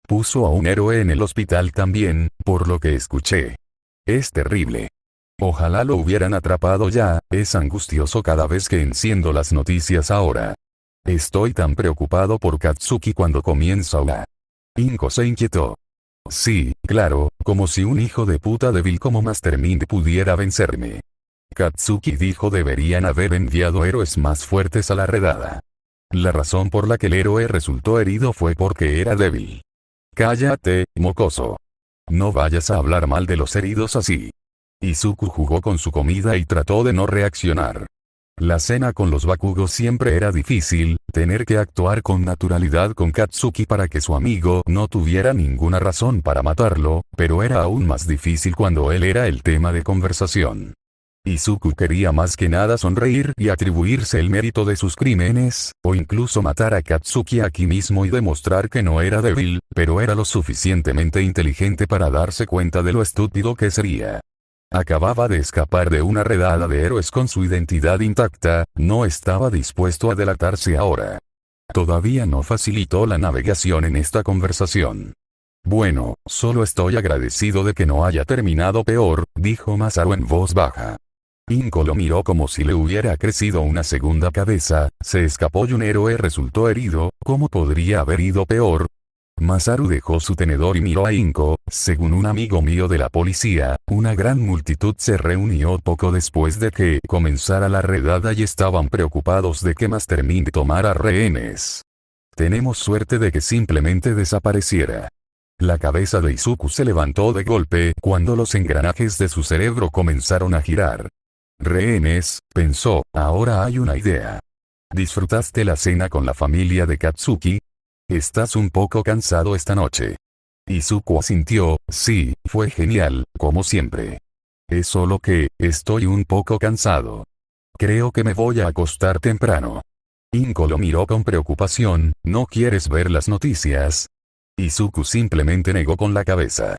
Puso a un héroe en el hospital también, por lo que escuché. Es terrible. Ojalá lo hubieran atrapado ya, es angustioso cada vez que enciendo las noticias ahora. Estoy tan preocupado por Katsuki cuando comienza a... Inko se inquietó. Sí, claro, como si un hijo de puta débil como Master Mind pudiera vencerme. Katsuki dijo deberían haber enviado héroes más fuertes a la redada. La razón por la que el héroe resultó herido fue porque era débil. Cállate, mocoso. No vayas a hablar mal de los heridos así. Izuku jugó con su comida y trató de no reaccionar. La cena con los Bakugos siempre era difícil, tener que actuar con naturalidad con Katsuki para que su amigo no tuviera ninguna razón para matarlo, pero era aún más difícil cuando él era el tema de conversación. Izuku quería más que nada sonreír y atribuirse el mérito de sus crímenes, o incluso matar a Katsuki aquí mismo y demostrar que no era débil, pero era lo suficientemente inteligente para darse cuenta de lo estúpido que sería. Acababa de escapar de una redada de héroes con su identidad intacta, no estaba dispuesto a delatarse ahora. Todavía no facilitó la navegación en esta conversación. Bueno, solo estoy agradecido de que no haya terminado peor, dijo Masaru en voz baja. Inko lo miró como si le hubiera crecido una segunda cabeza, se escapó y un héroe resultó herido, ¿cómo podría haber ido peor? Masaru dejó su tenedor y miró a Inko. Según un amigo mío de la policía, una gran multitud se reunió poco después de que comenzara la redada y estaban preocupados de que Master Mind tomara rehenes. Tenemos suerte de que simplemente desapareciera. La cabeza de Izuku se levantó de golpe cuando los engranajes de su cerebro comenzaron a girar. Rehenes, pensó, ahora hay una idea. ¿Disfrutaste la cena con la familia de Katsuki? ¿Estás un poco cansado esta noche? Izuku asintió, sí, fue genial, como siempre. Es solo que, estoy un poco cansado. Creo que me voy a acostar temprano. Inko lo miró con preocupación, ¿no quieres ver las noticias? Izuku simplemente negó con la cabeza.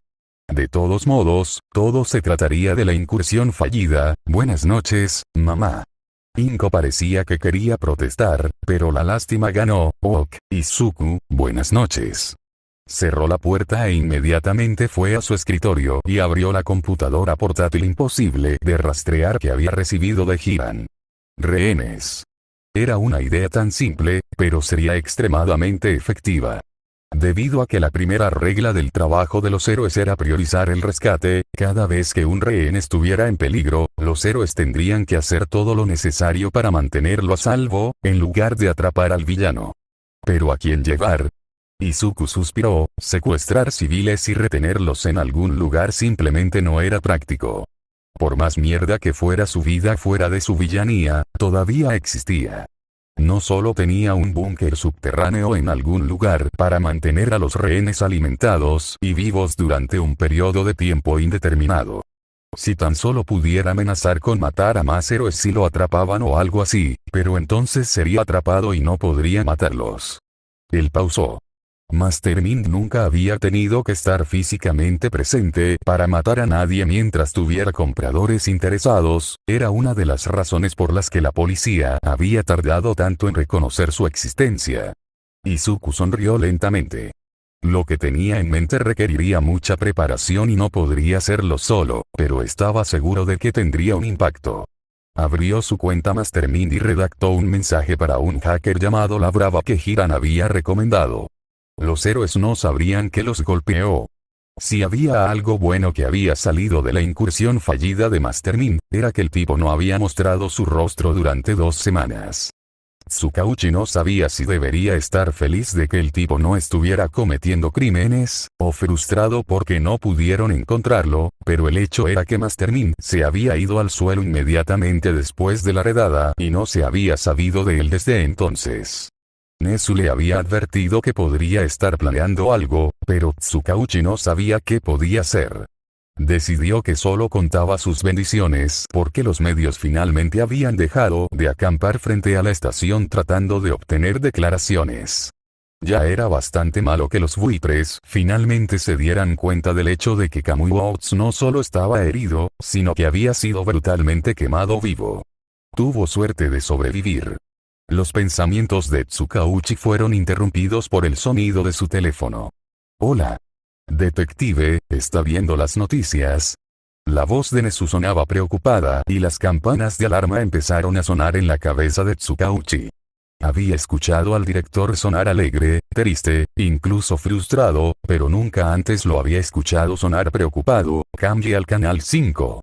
De todos modos, todo se trataría de la incursión fallida. Buenas noches, mamá. Inko parecía que quería protestar, pero la lástima ganó. Ok, Izuku, buenas noches. Cerró la puerta e inmediatamente fue a su escritorio y abrió la computadora portátil imposible de rastrear que había recibido de Hiran. Rehenes. Era una idea tan simple, pero sería extremadamente efectiva. Debido a que la primera regla del trabajo de los héroes era priorizar el rescate, cada vez que un rehén estuviera en peligro, los héroes tendrían que hacer todo lo necesario para mantenerlo a salvo, en lugar de atrapar al villano. ¿Pero a quién llevar? Izuku suspiró, secuestrar civiles y retenerlos en algún lugar simplemente no era práctico. Por más mierda que fuera su vida fuera de su villanía, todavía existía. No solo tenía un búnker subterráneo en algún lugar para mantener a los rehenes alimentados y vivos durante un periodo de tiempo indeterminado. Si tan solo pudiera amenazar con matar a más héroes si lo atrapaban o algo así, pero entonces sería atrapado y no podría matarlos. Él pausó. Master Mind nunca había tenido que estar físicamente presente para matar a nadie mientras tuviera compradores interesados, era una de las razones por las que la policía había tardado tanto en reconocer su existencia. Izuku sonrió lentamente. Lo que tenía en mente requeriría mucha preparación y no podría hacerlo solo, pero estaba seguro de que tendría un impacto. Abrió su cuenta Master Mind y redactó un mensaje para un hacker llamado La Brava que Hiran había recomendado. Los héroes no sabrían que los golpeó. Si había algo bueno que había salido de la incursión fallida de Master Mind, era que el tipo no había mostrado su rostro durante 2 semanas. Tsukauchi no sabía si debería estar feliz de que el tipo no estuviera cometiendo crímenes, o frustrado porque no pudieron encontrarlo, pero el hecho era que Master Mind se había ido al suelo inmediatamente después de la redada y no se había sabido de él desde entonces. Nezu le había advertido que podría estar planeando algo, pero Tsukauchi no sabía qué podía hacer. Decidió que solo contaba sus bendiciones porque los medios finalmente habían dejado de acampar frente a la estación tratando de obtener declaraciones. Ya era bastante malo que los buitres finalmente se dieran cuenta del hecho de que Kamui Oats no solo estaba herido, sino que había sido brutalmente quemado vivo. Tuvo suerte de sobrevivir. Los pensamientos de Tsukauchi fueron interrumpidos por el sonido de su teléfono. Hola. Detective, ¿está viendo las noticias? La voz de Nezu sonaba preocupada y las campanas de alarma empezaron a sonar en la cabeza de Tsukauchi. Había escuchado al director sonar alegre, triste, incluso frustrado, pero nunca antes lo había escuchado sonar preocupado. Cambie al canal 5.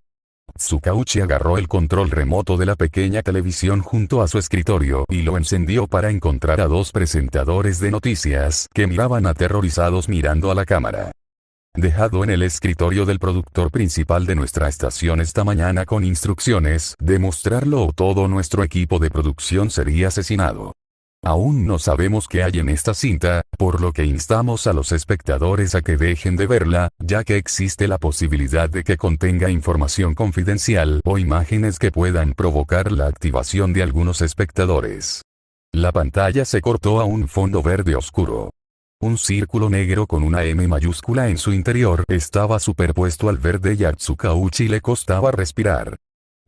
Tsukauchi agarró el control remoto de la pequeña televisión junto a su escritorio y lo encendió para encontrar a 2 presentadores de noticias que miraban aterrorizados mirando a la cámara. dejado en el escritorio del productor principal de nuestra estación esta mañana con instrucciones de mostrarlo o todo nuestro equipo de producción sería asesinado. Aún no sabemos qué hay en esta cinta, por lo que instamos a los espectadores a que dejen de verla, ya que existe la posibilidad de que contenga información confidencial o imágenes que puedan provocar la activación de algunos espectadores. La pantalla se cortó a un fondo verde oscuro. Un círculo negro con una M mayúscula en su interior estaba superpuesto al verde y a Tsukauchi le costaba respirar.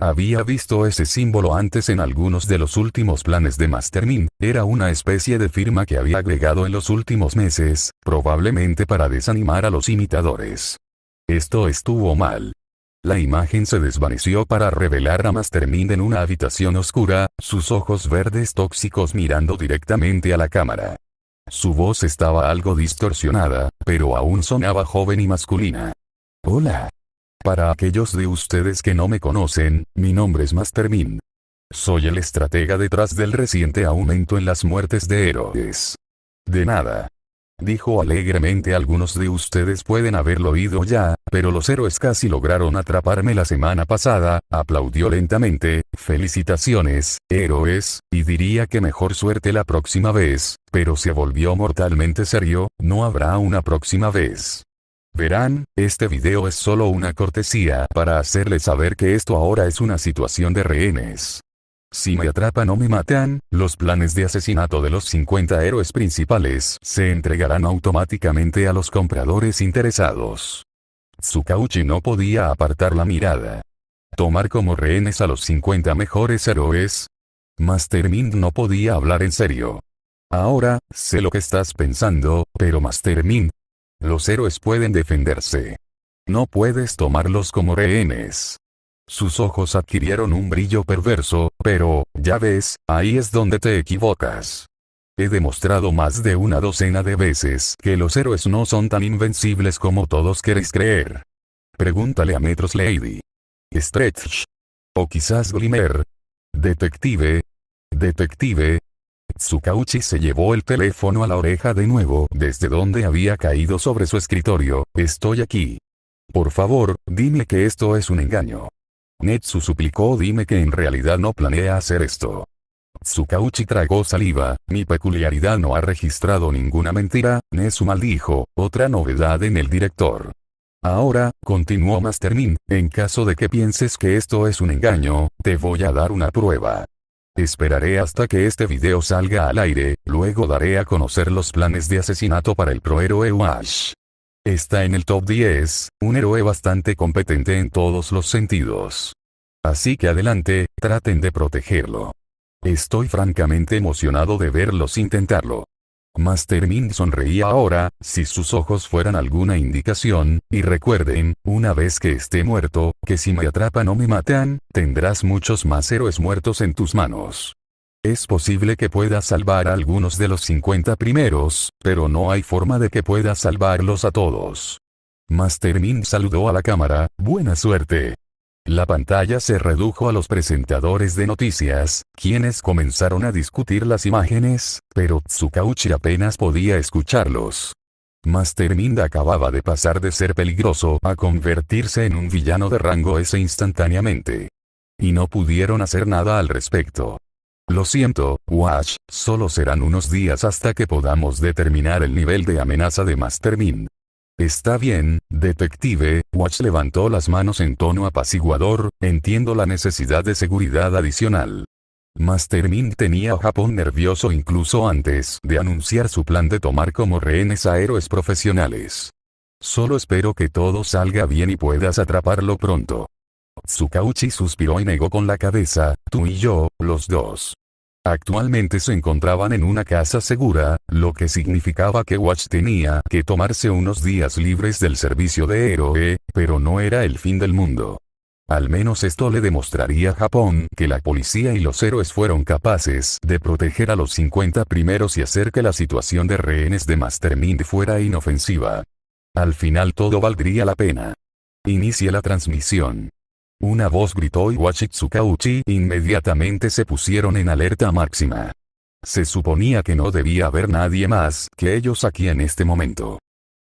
Había visto ese símbolo antes en algunos de los últimos planes de Mastermind, era una especie de firma que había agregado en los últimos meses, probablemente para desanimar a los imitadores. Esto estuvo mal. La imagen se desvaneció para revelar a Mastermind en una habitación oscura, sus ojos verdes tóxicos mirando directamente a la cámara. Su voz estaba algo distorsionada, pero aún sonaba joven y masculina. Hola. Para aquellos de ustedes que no me conocen, mi nombre es Mastermind. Soy el estratega detrás del reciente aumento en las muertes de héroes. De nada. Dijo alegremente. Algunos de ustedes pueden haberlo oído ya, pero los héroes casi lograron atraparme la semana pasada, aplaudió lentamente, felicitaciones, héroes, y diría que mejor suerte la próxima vez, pero se volvió mortalmente serio, no habrá una próxima vez. Verán, este video es solo una cortesía para hacerles saber que esto ahora es una situación de rehenes. Si me atrapan o me matan, los planes de asesinato de los 50 héroes principales se entregarán automáticamente a los compradores interesados. Tsukauchi no podía apartar la mirada. ¿Tomar como rehenes a los 50 mejores héroes? Mastermind no podía hablar en serio. Ahora, sé lo que estás pensando, pero Mastermind, los héroes pueden defenderse. No puedes tomarlos como rehenes. Sus ojos adquirieron un brillo perverso, pero, ya ves, ahí es donde te equivocas. He demostrado más de una docena de veces que los héroes no son tan invencibles como todos queréis creer. Pregúntale a Metros Lady. Stretch. O quizás Glimmer. Detective. Detective. Tsukauchi se llevó el teléfono a la oreja de nuevo desde donde había caído sobre su escritorio. Estoy aquí. Por favor, dime que esto es un engaño. Netsu suplicó. Dime que en realidad no planea hacer esto. Tsukauchi tragó saliva. Mi peculiaridad no ha registrado ninguna mentira, Netsu maldijo, otra novedad en el director. Ahora, continuó Mastermind, en caso de que pienses que esto es un engaño, te voy a dar una prueba. Esperaré hasta que este video salga al aire, luego daré a conocer los planes de asesinato para el prohéroe Wash. Está en el top 10, un héroe bastante competente en todos los sentidos. Así que adelante, traten de protegerlo. Estoy francamente emocionado de verlos intentarlo. Mastermind sonreía ahora, si sus ojos fueran alguna indicación, y recuerden, una vez que esté muerto, que si me atrapan o me matan, tendrás muchos más héroes muertos en tus manos. Es posible que puedas salvar a algunos de los 50 primeros, pero no hay forma de que puedas salvarlos a todos. Mastermind saludó a la cámara. Buena suerte. La pantalla se redujo a los presentadores de noticias, quienes comenzaron a discutir las imágenes, pero Tsukauchi apenas podía escucharlos. Mastermind acababa de pasar de ser peligroso a convertirse en un villano de rango S instantáneamente. Y no pudieron hacer nada al respecto. Lo siento, Wash, solo serán unos días hasta que podamos determinar el nivel de amenaza de Mastermind. Está bien, detective. Wash levantó las manos en tono apaciguador. Entiendo la necesidad de seguridad adicional. Mastermind tenía a Japón nervioso incluso antes de anunciar su plan de tomar como rehenes a héroes profesionales. Solo espero que todo salga bien y puedas atraparlo pronto. Tsukauchi suspiró y negó con la cabeza. Tú y yo, los dos. Actualmente se encontraban en una casa segura, lo que significaba que Wash tenía que tomarse unos días libres del servicio de héroe, pero no era el fin del mundo. Al menos esto le demostraría a Japón que la policía y los héroes fueron capaces de proteger a los 50 primeros y hacer que la situación de rehenes de Mastermind fuera inofensiva. Al final todo valdría la pena. Inicie la transmisión. Una voz gritó y Wash y Tsukauchi inmediatamente se pusieron en alerta máxima. Se suponía que no debía haber nadie más que ellos aquí en este momento.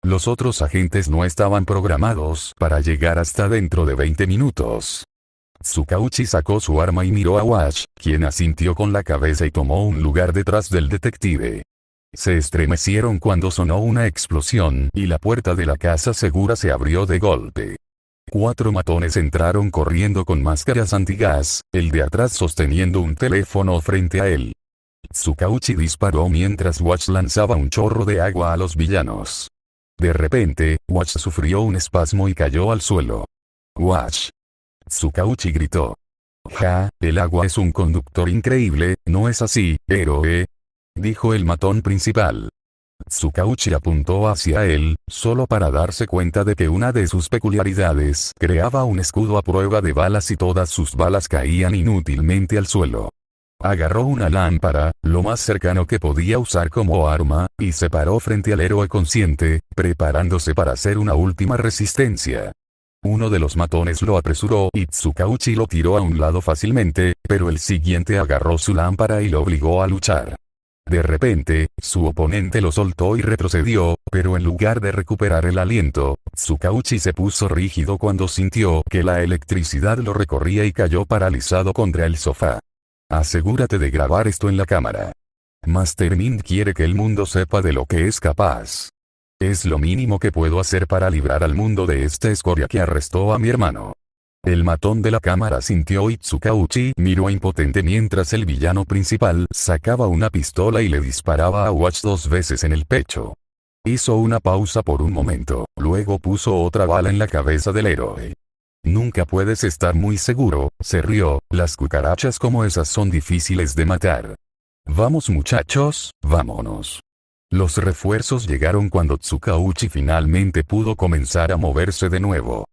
Los otros agentes no estaban programados para llegar hasta dentro de 20 minutos. Tsukauchi sacó su arma y miró a Watch, quien asintió con la cabeza y tomó un lugar detrás del detective. Se estremecieron cuando sonó una explosión y la puerta de la casa segura se abrió de golpe. 4 matones entraron corriendo con máscaras antigas, el de atrás sosteniendo un teléfono frente a él. Tsukauchi disparó mientras Watch lanzaba un chorro de agua a los villanos. De repente, Watch sufrió un espasmo y cayó al suelo. «Watch». Tsukauchi gritó. «Ja, el agua es un conductor increíble, ¿no es así, héroe?», dijo el matón principal. Tsukauchi apuntó hacia él, solo para darse cuenta de que una de sus peculiaridades creaba un escudo a prueba de balas y todas sus balas caían inútilmente al suelo. Agarró una lámpara, lo más cercano que podía usar como arma, y se paró frente al héroe consciente, preparándose para hacer una última resistencia. Uno de los matones lo apresuró y Tsukauchi lo tiró a un lado fácilmente, pero el siguiente agarró su lámpara y lo obligó a luchar. De repente, su oponente lo soltó y retrocedió, pero en lugar de recuperar el aliento, Tsukauchi se puso rígido cuando sintió que la electricidad lo recorría y cayó paralizado contra el sofá. Asegúrate de grabar esto en la cámara. Master Mind quiere que el mundo sepa de lo que es capaz. Es lo mínimo que puedo hacer para librar al mundo de esta escoria que arrestó a mi hermano. El matón de la cámara sintió y Tsukauchi miró impotente mientras el villano principal sacaba una pistola y le disparaba a Watch 2 veces en el pecho. Hizo una pausa por un momento, luego puso otra bala en la cabeza del héroe. Nunca puedes estar muy seguro, se rió, las cucarachas como esas son difíciles de matar. Vamos muchachos, vámonos. Los refuerzos llegaron cuando Tsukauchi finalmente pudo comenzar a moverse de nuevo.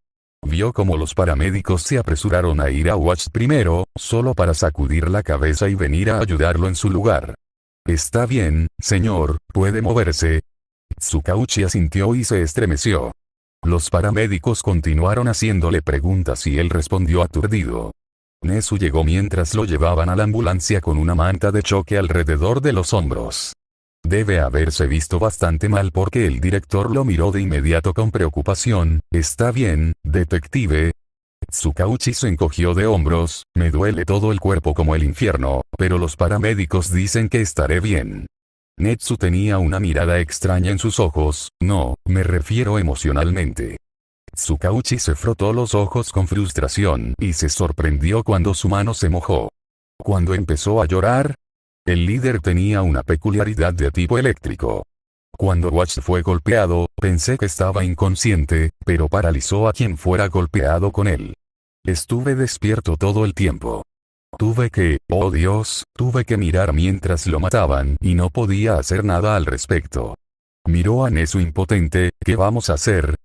Vio como los paramédicos se apresuraron a ir a Watch primero, solo para sacudir la cabeza y venir a ayudarlo en su lugar. Está bien, señor, puede moverse. Tsukauchi asintió y se estremeció. Los paramédicos continuaron haciéndole preguntas y él respondió aturdido. Nezu llegó mientras lo llevaban a la ambulancia con una manta de choque alrededor de los hombros. Debe haberse visto bastante mal porque el director lo miró de inmediato con preocupación. ¿Está bien, detective? Tsukauchi se encogió de hombros. Me duele todo el cuerpo como el infierno, pero los paramédicos dicen que estaré bien. Nezu tenía una mirada extraña en sus ojos. No, me refiero emocionalmente. Tsukauchi se frotó los ojos con frustración y se sorprendió cuando su mano se mojó. Cuando empezó a llorar, el líder tenía una peculiaridad de tipo eléctrico. Cuando Watch fue golpeado, pensé que estaba inconsciente, pero paralizó a quien fuera golpeado con él. Estuve despierto todo el tiempo. Oh Dios, tuve que mirar mientras lo mataban y no podía hacer nada al respecto. Miró a Nezu impotente. ¿Qué vamos a hacer?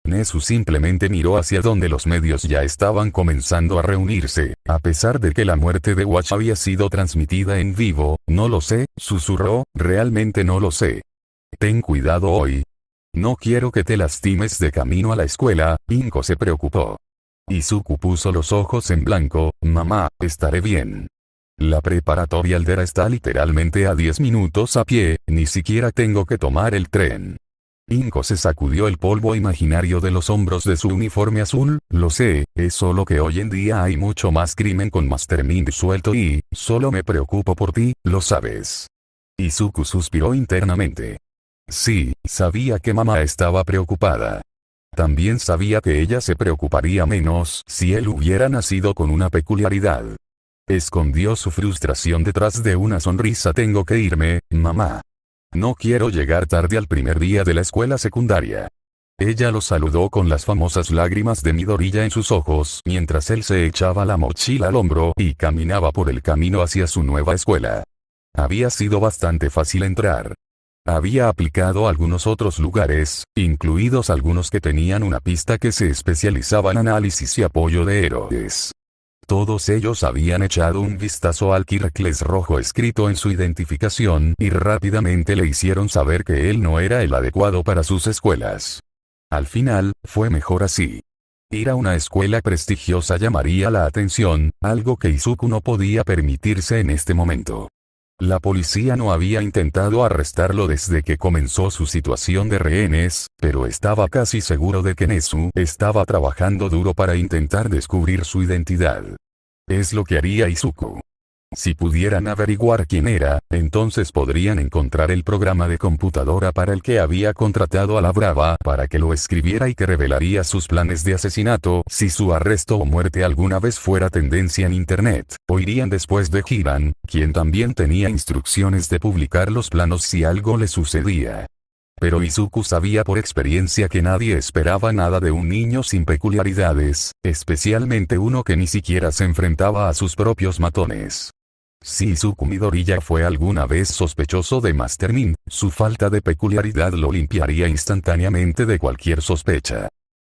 Nezu simplemente miró hacia donde los medios ya estaban comenzando a reunirse. A pesar de que la muerte de Watch había sido transmitida en vivo, no lo sé, susurró, realmente no lo sé. Ten cuidado hoy. No quiero que te lastimes de camino a la escuela, Inko se preocupó. Izuku puso los ojos en blanco. Mamá, estaré bien. La preparatoria Aldera está literalmente a 10 minutos a pie, ni siquiera tengo que tomar el tren. Inko se sacudió el polvo imaginario de los hombros de su uniforme azul. Lo sé, es solo que hoy en día hay mucho más crimen con Master Mind suelto y, solo me preocupo por ti, lo sabes. Izuku suspiró internamente. Sí, sabía que mamá estaba preocupada. También sabía que ella se preocuparía menos si él hubiera nacido con una peculiaridad. Escondió su frustración detrás de una sonrisa. Tengo que irme, mamá. No quiero llegar tarde al primer día de la escuela secundaria. Ella lo saludó con las famosas lágrimas de Midoriya en sus ojos mientras él se echaba la mochila al hombro y caminaba por el camino hacia su nueva escuela. Había sido bastante fácil entrar. Había aplicado a algunos otros lugares, incluidos algunos que tenían una pista que se especializaba en análisis y apoyo de héroes. Todos ellos habían echado un vistazo al Kirkles rojo escrito en su identificación y rápidamente le hicieron saber que él no era el adecuado para sus escuelas. Al final, fue mejor así. Ir a una escuela prestigiosa llamaría la atención, algo que Izuku no podía permitirse en este momento. La policía no había intentado arrestarlo desde que comenzó su situación de rehenes, pero estaba casi seguro de que Nezu estaba trabajando duro para intentar descubrir su identidad. Es lo que haría Izuku. Si pudieran averiguar quién era, entonces podrían encontrar el programa de computadora para el que había contratado a la Brava para que lo escribiera y que revelaría sus planes de asesinato si su arresto o muerte alguna vez fuera tendencia en internet, o irían después de Hiran, quien también tenía instrucciones de publicar los planos si algo le sucedía. Pero Izuku sabía por experiencia que nadie esperaba nada de un niño sin peculiaridades, especialmente uno que ni siquiera se enfrentaba a sus propios matones. Si Izuku Midoriya fue alguna vez sospechoso de Master Min, su falta de peculiaridad lo limpiaría instantáneamente de cualquier sospecha.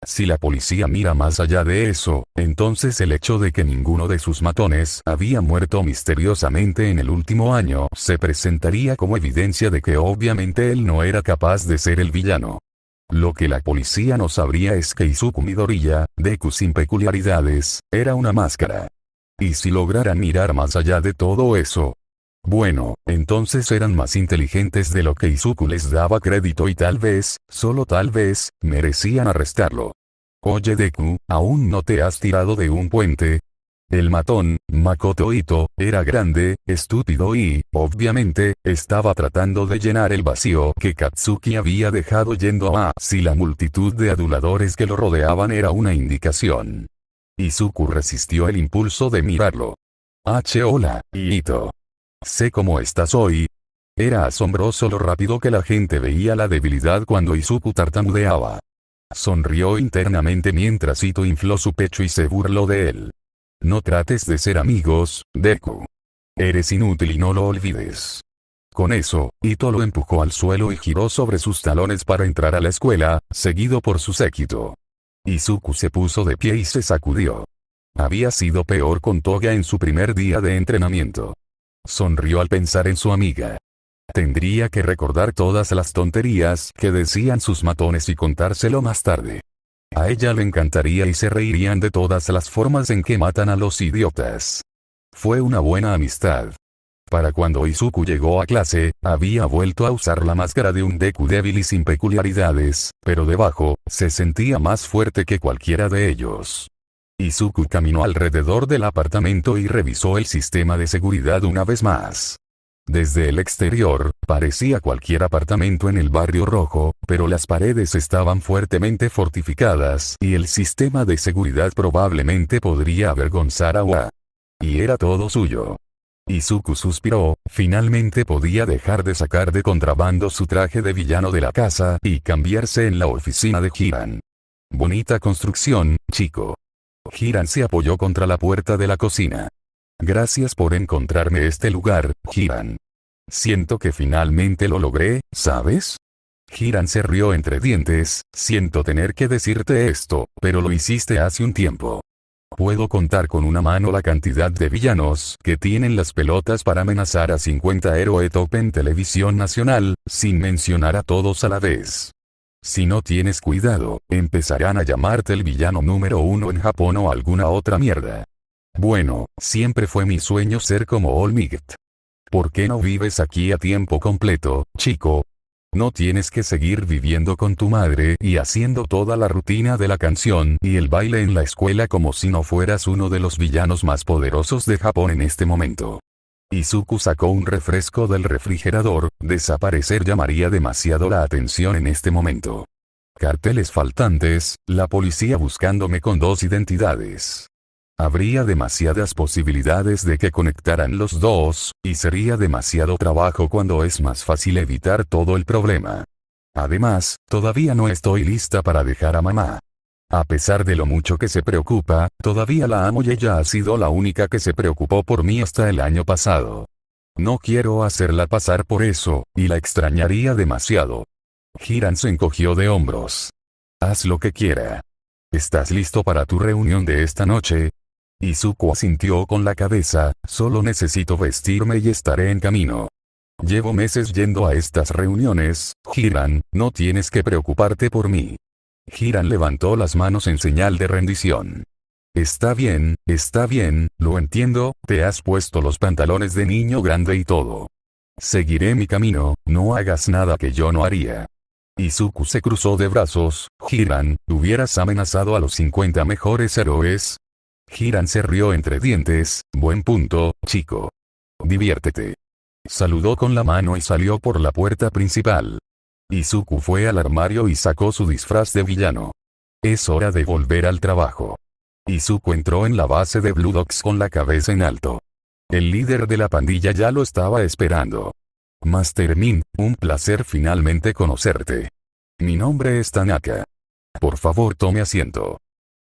Si la policía mira más allá de eso, entonces el hecho de que ninguno de sus matones había muerto misteriosamente en el último año se presentaría como evidencia de que obviamente él no era capaz de ser el villano. Lo que la policía no sabría es que Izuku Midoriya, Deku sin peculiaridades, era una máscara. Y si lograran mirar más allá de todo eso, bueno, entonces eran más inteligentes de lo que Izuku les daba crédito y tal vez, solo tal vez, merecían arrestarlo. Oye Deku, ¿aún no te has tirado de un puente? El matón, Makoto Ito, era grande, estúpido y, obviamente, estaba tratando de llenar el vacío que Katsuki había dejado yendo a si la multitud de aduladores que lo rodeaban era una indicación. Izuku resistió el impulso de mirarlo. Hola, Ito. Sé cómo estás hoy. Era asombroso lo rápido que la gente veía la debilidad cuando Izuku tartamudeaba. Sonrió internamente mientras Ito infló su pecho y se burló de él. No trates de ser amigos, Deku. Eres inútil y no lo olvides. Con eso, Ito lo empujó al suelo y giró sobre sus talones para entrar a la escuela, seguido por su séquito. Izuku se puso de pie y se sacudió. Había sido peor con Toga en su primer día de entrenamiento. Sonrió al pensar en su amiga. Tendría que recordar todas las tonterías que decían sus matones y contárselo más tarde. A ella le encantaría y se reirían de todas las formas en que matan a los idiotas. Fue una buena amistad. Para cuando Izuku llegó a clase, había vuelto a usar la máscara de un Deku débil y sin peculiaridades, pero debajo, se sentía más fuerte que cualquiera de ellos. Izuku caminó alrededor del apartamento y revisó el sistema de seguridad una vez más. Desde el exterior, parecía cualquier apartamento en el barrio rojo, pero las paredes estaban fuertemente fortificadas y el sistema de seguridad probablemente podría avergonzar a Wa. Y era todo suyo. Izuku suspiró, finalmente podía dejar de sacar de contrabando su traje de villano de la casa y cambiarse en la oficina de Hiran. Bonita construcción, chico. Hiran se apoyó contra la puerta de la cocina. Gracias por encontrarme este lugar, Hiran. Siento que finalmente lo logré, ¿sabes? Hiran se rió entre dientes, siento tener que decirte esto, pero lo hiciste hace un tiempo. Puedo contar con una mano la cantidad de villanos que tienen las pelotas para amenazar a 50 héroes top en televisión nacional, sin mencionar a todos a la vez. Si no tienes cuidado, empezarán a llamarte el villano número 1 en Japón o alguna otra mierda. Bueno, siempre fue mi sueño ser como All Might. ¿Por qué no vives aquí a tiempo completo, chico? No tienes que seguir viviendo con tu madre y haciendo toda la rutina de la canción y el baile en la escuela como si no fueras uno de los villanos más poderosos de Japón en este momento. Izuku sacó un refresco del refrigerador, desaparecer llamaría demasiado la atención en este momento. Carteles faltantes, la policía buscándome con 2 identidades. Habría demasiadas posibilidades de que conectaran los dos, y sería demasiado trabajo cuando es más fácil evitar todo el problema. Además, todavía no estoy lista para dejar a mamá. A pesar de lo mucho que se preocupa, todavía la amo y ella ha sido la única que se preocupó por mí hasta el año pasado. No quiero hacerla pasar por eso, y la extrañaría demasiado. Hiran se encogió de hombros. Haz lo que quiera. ¿Estás listo para tu reunión de esta noche? Izuku asintió con la cabeza, solo necesito vestirme y estaré en camino. Llevo meses yendo a estas reuniones, Hiran, no tienes que preocuparte por mí. Hiran levantó las manos en señal de rendición. Está bien, lo entiendo, te has puesto los pantalones de niño grande y todo. Seguiré mi camino, no hagas nada que yo no haría. Izuku se cruzó de brazos. Hiran, ¿hubieras amenazado a los 50 mejores héroes? Hiran se rió entre dientes. Buen punto, chico. Diviértete. Saludó con la mano y salió por la puerta principal. Izuku fue al armario y sacó su disfraz de villano. Es hora de volver al trabajo. Izuku entró en la base de Blue Dogs con la cabeza en alto. El líder de la pandilla ya lo estaba esperando. Master Min, un placer finalmente conocerte. Mi nombre es Tanaka. Por favor tome asiento.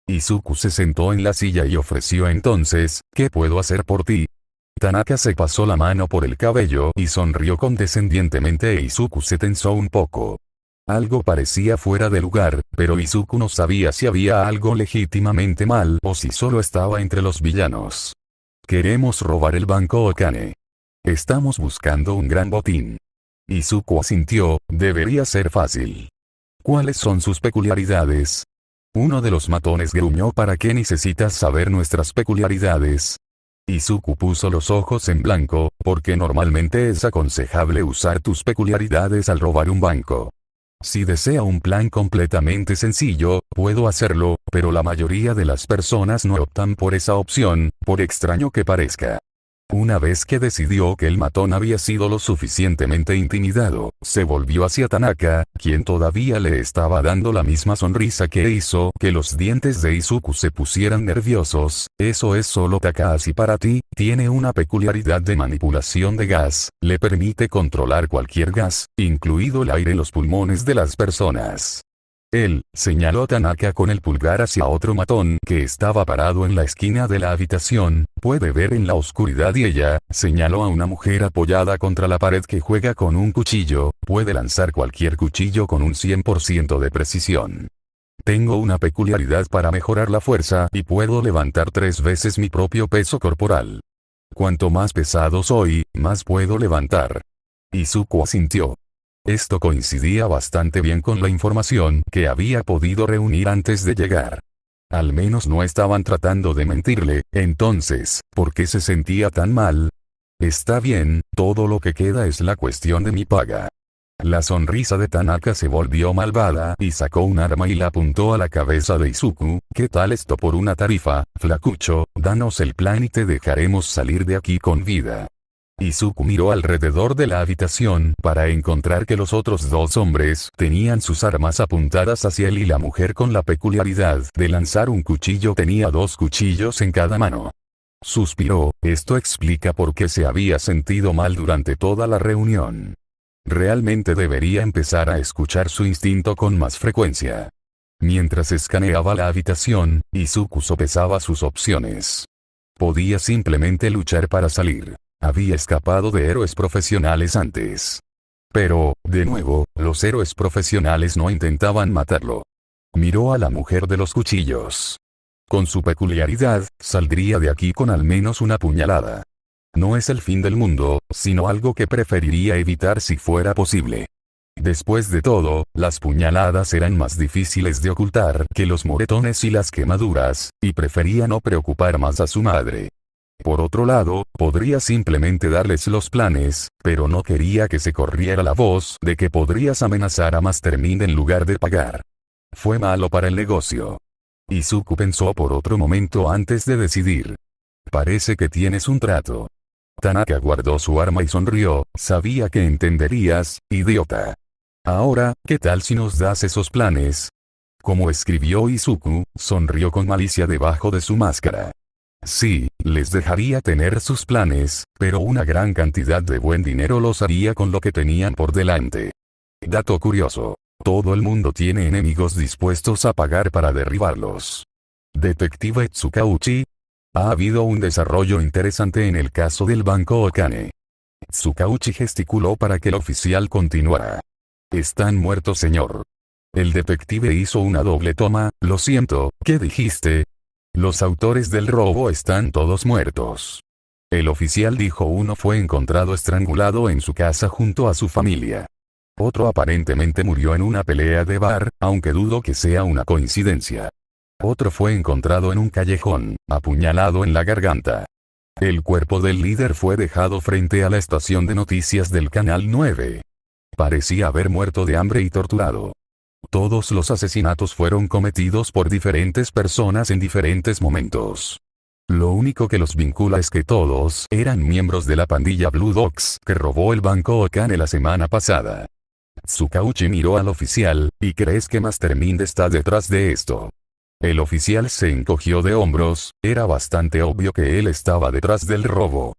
Izuku se sentó en la silla y ofreció entonces, ¿qué puedo hacer por ti? Tanaka se pasó la mano por el cabello y sonrió condescendientemente e Izuku se tensó un poco. Algo parecía fuera de lugar, pero Izuku no sabía si había algo legítimamente mal o si solo estaba entre los villanos. Queremos robar el banco Okane. Estamos buscando un gran botín. Izuku asintió, debería ser fácil. ¿Cuáles son sus peculiaridades? Uno de los matones gruñó, ¿para qué necesitas saber nuestras peculiaridades? Izuku puso los ojos en blanco, porque normalmente es aconsejable usar tus peculiaridades al robar un banco. Si desea un plan completamente sencillo, puedo hacerlo, pero la mayoría de las personas no optan por esa opción, por extraño que parezca. Una vez que decidió que el matón había sido lo suficientemente intimidado, se volvió hacia Tanaka, quien todavía le estaba dando la misma sonrisa que hizo que los dientes de Izuku se pusieran nerviosos. Eso es solo Takahashi para ti, tiene una peculiaridad de manipulación de gas, le permite controlar cualquier gas, incluido el aire en los pulmones de las personas. Él, señaló Tanaka con el pulgar hacia otro matón que estaba parado en la esquina de la habitación, puede ver en la oscuridad y ella, señaló a una mujer apoyada contra la pared que juega con un cuchillo, puede lanzar cualquier cuchillo con un 100% de precisión. Tengo una peculiaridad para mejorar la fuerza y puedo levantar 3 veces mi propio peso corporal. Cuanto más pesado soy, más puedo levantar. Izuku asintió. Esto coincidía bastante bien con la información que había podido reunir antes de llegar. Al menos no estaban tratando de mentirle, entonces, ¿por qué se sentía tan mal? Está bien, todo lo que queda es la cuestión de mi paga. La sonrisa de Tanaka se volvió malvada y sacó un arma y la apuntó a la cabeza de Izuku. ¿Qué tal esto por una tarifa, flacucho? Danos el plan y te dejaremos salir de aquí con vida. Izuku miró alrededor de la habitación para encontrar que los otros 2 hombres tenían sus armas apuntadas hacia él y la mujer con la peculiaridad de lanzar un cuchillo tenía 2 cuchillos en cada mano. Suspiró, esto explica por qué se había sentido mal durante toda la reunión. Realmente debería empezar a escuchar su instinto con más frecuencia. Mientras escaneaba la habitación, Izuku sopesaba sus opciones. Podía simplemente luchar para salir. Había escapado de héroes profesionales antes. Pero, de nuevo, los héroes profesionales no intentaban matarlo. Miró a la mujer de los cuchillos. Con su peculiaridad, saldría de aquí con al menos una puñalada. No es el fin del mundo, sino algo que preferiría evitar si fuera posible. Después de todo, las puñaladas eran más difíciles de ocultar que los moretones y las quemaduras, y prefería no preocupar más a su madre. Por otro lado, podría simplemente darles los planes, pero no quería que se corriera la voz de que podrías amenazar a Master Min en lugar de pagar. Fue malo para el negocio. Izuku pensó por otro momento antes de decidir. Parece que tienes un trato. Tanaka guardó su arma y sonrió, sabía que entenderías, idiota. Ahora, ¿qué tal si nos das esos planes? Como escribió Izuku, sonrió con malicia debajo de su máscara. Sí, les dejaría tener sus planes, pero una gran cantidad de buen dinero los haría con lo que tenían por delante. Dato curioso. Todo el mundo tiene enemigos dispuestos a pagar para derribarlos. Detective Tsukauchi. Ha habido un desarrollo interesante en el caso del banco Okane. Tsukauchi gesticuló para que el oficial continuara. Están muertos, señor. El detective hizo una doble toma. Lo siento, ¿qué dijiste? Los autores del robo están todos muertos. El oficial dijo uno fue encontrado estrangulado en su casa junto a su familia. Otro aparentemente murió en una pelea de bar, aunque dudo que sea una coincidencia. Otro fue encontrado en un callejón, apuñalado en la garganta. El cuerpo del líder fue dejado frente a la estación de noticias del Canal 9. Parecía haber muerto de hambre y torturado. Todos los asesinatos fueron cometidos por diferentes personas en diferentes momentos. Lo único que los vincula es que todos eran miembros de la pandilla Blue Dogs que robó el banco Okane la semana pasada. Tsukauchi miró al oficial, ¿y crees que Mastermind está detrás de esto? El oficial se encogió de hombros, era bastante obvio que él estaba detrás del robo.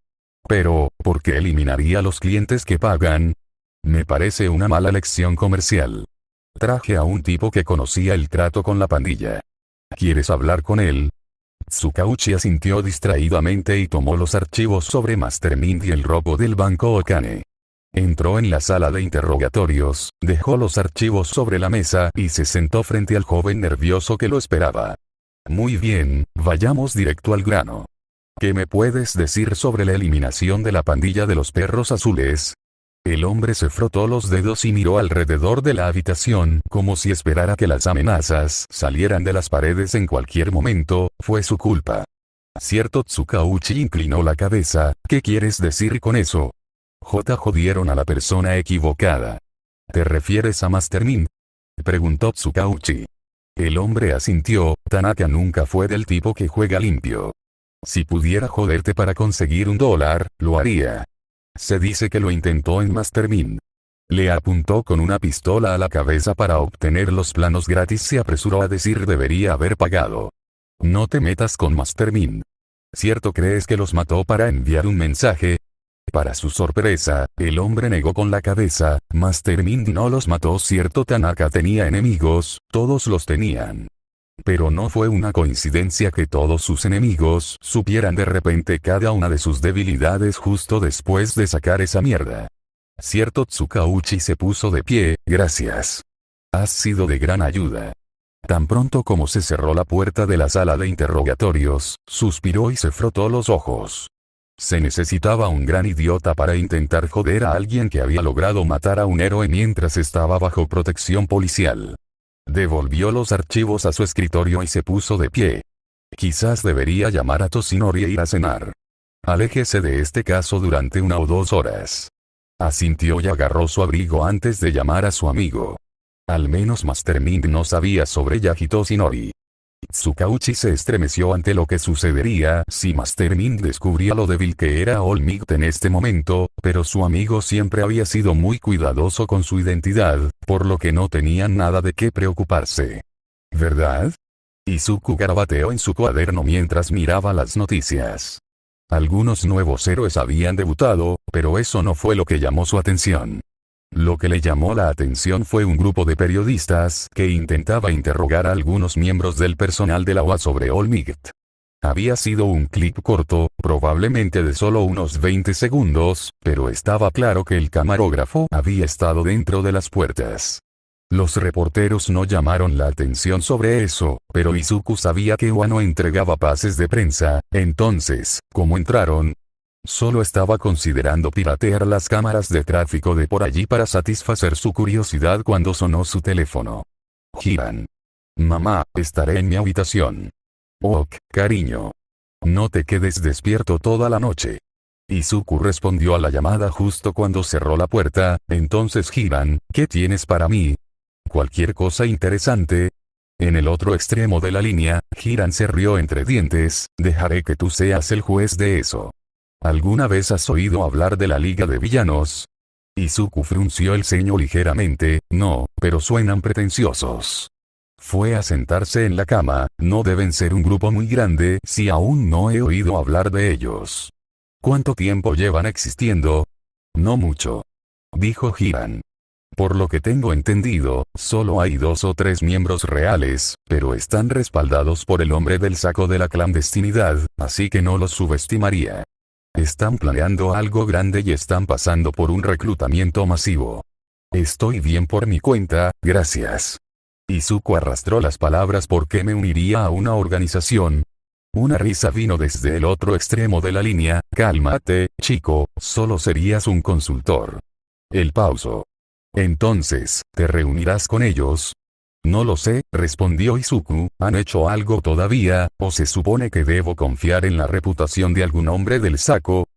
Pero, ¿por qué eliminaría a los clientes que pagan? Me parece una mala lección comercial. Traje a un tipo que conocía el trato con la pandilla. ¿Quieres hablar con él? Tsukauchi asintió distraídamente y tomó los archivos sobre Mastermind y el robo del banco Okane. Entró en la sala de interrogatorios, dejó los archivos sobre la mesa y se sentó frente al joven nervioso que lo esperaba. Muy bien, vayamos directo al grano. ¿Qué me puedes decir sobre la eliminación de la pandilla de los perros azules? El hombre se frotó los dedos y miró alrededor de la habitación como si esperara que las amenazas salieran de las paredes en cualquier momento. Fue su culpa. Cierto. Tsukauchi inclinó la cabeza. ¿Qué quieres decir con eso? Jodieron a la persona equivocada. ¿Te refieres a Mastermind? Preguntó Tsukauchi. El hombre asintió. Tanaka nunca fue del tipo que juega limpio. Si pudiera joderte para conseguir $1, lo haría. Se dice que lo intentó en Mastermind. Le apuntó con una pistola a la cabeza para obtener los planos gratis. Se apresuró a decir debería haber pagado. No te metas con Mastermind. ¿Cierto crees que los mató para enviar un mensaje? Para su sorpresa, el hombre negó con la cabeza. Mastermind no los mató. Cierto. Tanaka tenía enemigos, todos los tenían. Pero no fue una coincidencia que todos sus enemigos supieran de repente cada una de sus debilidades justo después de sacar esa mierda. Cierto. Tsukauchi se puso de pie. Gracias. Has sido de gran ayuda. Tan pronto como se cerró la puerta de la sala de interrogatorios, suspiró y se frotó los ojos. Se necesitaba un gran idiota para intentar joder a alguien que había logrado matar a un héroe mientras estaba bajo protección policial. Devolvió los archivos a su escritorio y se puso de pie. Quizás debería llamar a Toshinori e ir a cenar. Aléjese de este caso durante 1 o 2 horas. Asintió y agarró su abrigo antes de llamar a su amigo. Al menos Mastermind no sabía sobre Yagi Toshinori. Tsukauchi se estremeció ante lo que sucedería si Mastermind descubría lo débil que era All Might en este momento, pero su amigo siempre había sido muy cuidadoso con su identidad, por lo que no tenía nada de qué preocuparse. ¿Verdad? Izuku garabateó en su cuaderno mientras miraba las noticias. Algunos nuevos héroes habían debutado, pero eso no fue lo que llamó su atención. Lo que le llamó la atención fue un grupo de periodistas que intentaba interrogar a algunos miembros del personal de la OA sobre All Might. Había sido un clip corto, probablemente de solo unos 20 segundos, pero estaba claro que el camarógrafo había estado dentro de las puertas. Los reporteros no llamaron la atención sobre eso, pero Izuku sabía que OA no entregaba pases de prensa, entonces, ¿cómo entraron? Solo estaba considerando piratear las cámaras de tráfico de por allí para satisfacer su curiosidad cuando sonó su teléfono. Hiran. Mamá, estaré en mi habitación. Ok, cariño. No te quedes despierto toda la noche. Izuku respondió a la llamada justo cuando cerró la puerta. Entonces Hiran, ¿qué tienes para mí? ¿Cualquier cosa interesante? En el otro extremo de la línea, Hiran se rió entre dientes. Dejaré que tú seas el juez de eso. ¿Alguna vez has oído hablar de la Liga de Villanos? Izuku frunció el ceño ligeramente. No, pero suenan pretenciosos. Fue a sentarse en la cama. No deben ser un grupo muy grande si aún no he oído hablar de ellos. ¿Cuánto tiempo llevan existiendo? No mucho. Dijo Hiran. Por lo que tengo entendido, solo hay 2 o 3 miembros reales, pero están respaldados por el hombre del saco de la clandestinidad, así que no los subestimaría. Están planeando algo grande y están pasando por un reclutamiento masivo. Estoy bien por mi cuenta, gracias. Izuku arrastró las palabras porque me uniría a una organización. Una risa vino desde el otro extremo de la línea. Cálmate, chico, solo serías un consultor. El pauso. Entonces, ¿te reunirás con ellos? No lo sé, respondió Izuku, ¿han hecho algo todavía, o se supone que debo confiar en la reputación de algún hombre del saco?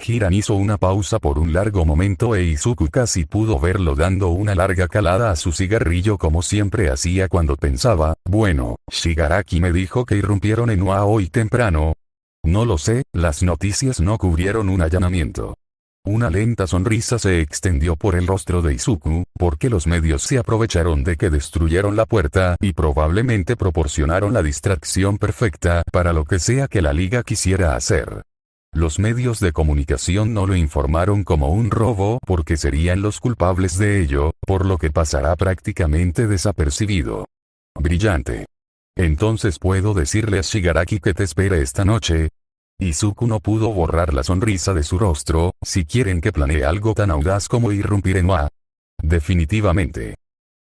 Hiran hizo una pausa por un largo momento e Izuku casi pudo verlo dando una larga calada a su cigarrillo como siempre hacía cuando pensaba, bueno, Shigaraki me dijo que irrumpieron en Wao hoy temprano. No lo sé, las noticias no cubrieron un allanamiento. Una lenta sonrisa se extendió por el rostro de Izuku, porque los medios se aprovecharon de que destruyeron la puerta y probablemente proporcionaron la distracción perfecta para lo que sea que la liga quisiera hacer. Los medios de comunicación no lo informaron como un robo porque serían los culpables de ello, por lo que pasará prácticamente desapercibido. Brillante. Entonces puedo decirle a Shigaraki que te espere esta noche. Izuku no pudo borrar la sonrisa de su rostro, si quieren que planee algo tan audaz como irrumpir en Wa. Definitivamente.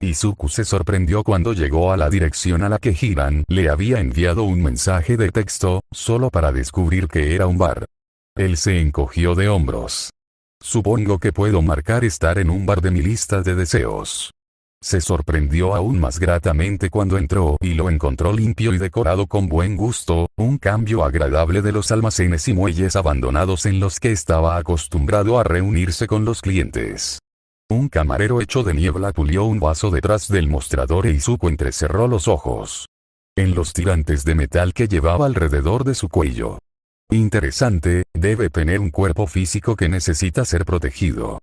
Izuku se sorprendió cuando llegó a la dirección a la que Hiran le había enviado un mensaje de texto, solo para descubrir que era un bar. Él se encogió de hombros. Supongo que puedo marcar estar en un bar de mi lista de deseos. Se sorprendió aún más gratamente cuando entró y lo encontró limpio y decorado con buen gusto, un cambio agradable de los almacenes y muelles abandonados en los que estaba acostumbrado a reunirse con los clientes. Un camarero hecho de niebla pulió un vaso detrás del mostrador e Izuku entrecerró los ojos. En los tirantes de metal que llevaba alrededor de su cuello. Interesante, debe tener un cuerpo físico que necesita ser protegido.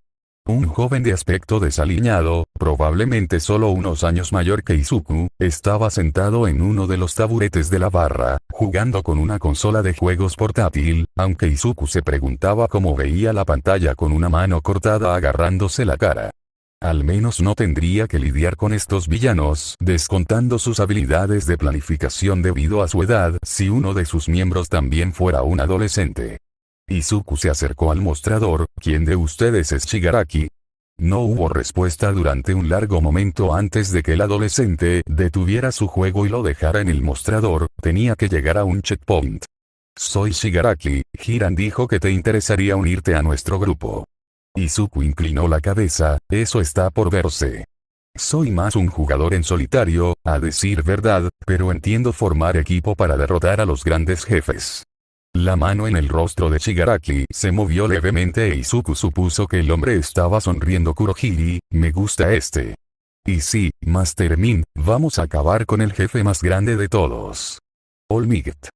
Un joven de aspecto desaliñado, probablemente solo unos años mayor que Izuku, estaba sentado en uno de los taburetes de la barra, jugando con una consola de juegos portátil, aunque Izuku se preguntaba cómo veía la pantalla con una mano cortada agarrándose la cara. Al menos no tendría que lidiar con estos villanos, descontando sus habilidades de planificación debido a su edad, si uno de sus miembros también fuera un adolescente. Izuku se acercó al mostrador, ¿quién de ustedes es Shigaraki? No hubo respuesta durante un largo momento antes de que el adolescente detuviera su juego y lo dejara en el mostrador, tenía que llegar a un checkpoint. Soy Shigaraki, Hiran dijo que te interesaría unirte a nuestro grupo. Izuku inclinó la cabeza, eso está por verse. Soy más un jugador en solitario, a decir verdad, pero entiendo formar equipo para derrotar a los grandes jefes. La mano en el rostro de Shigaraki se movió levemente e Izuku supuso que el hombre estaba sonriendo. Kurohiri, me gusta este. Y sí, Master Min, vamos a acabar con el jefe más grande de todos. All Might.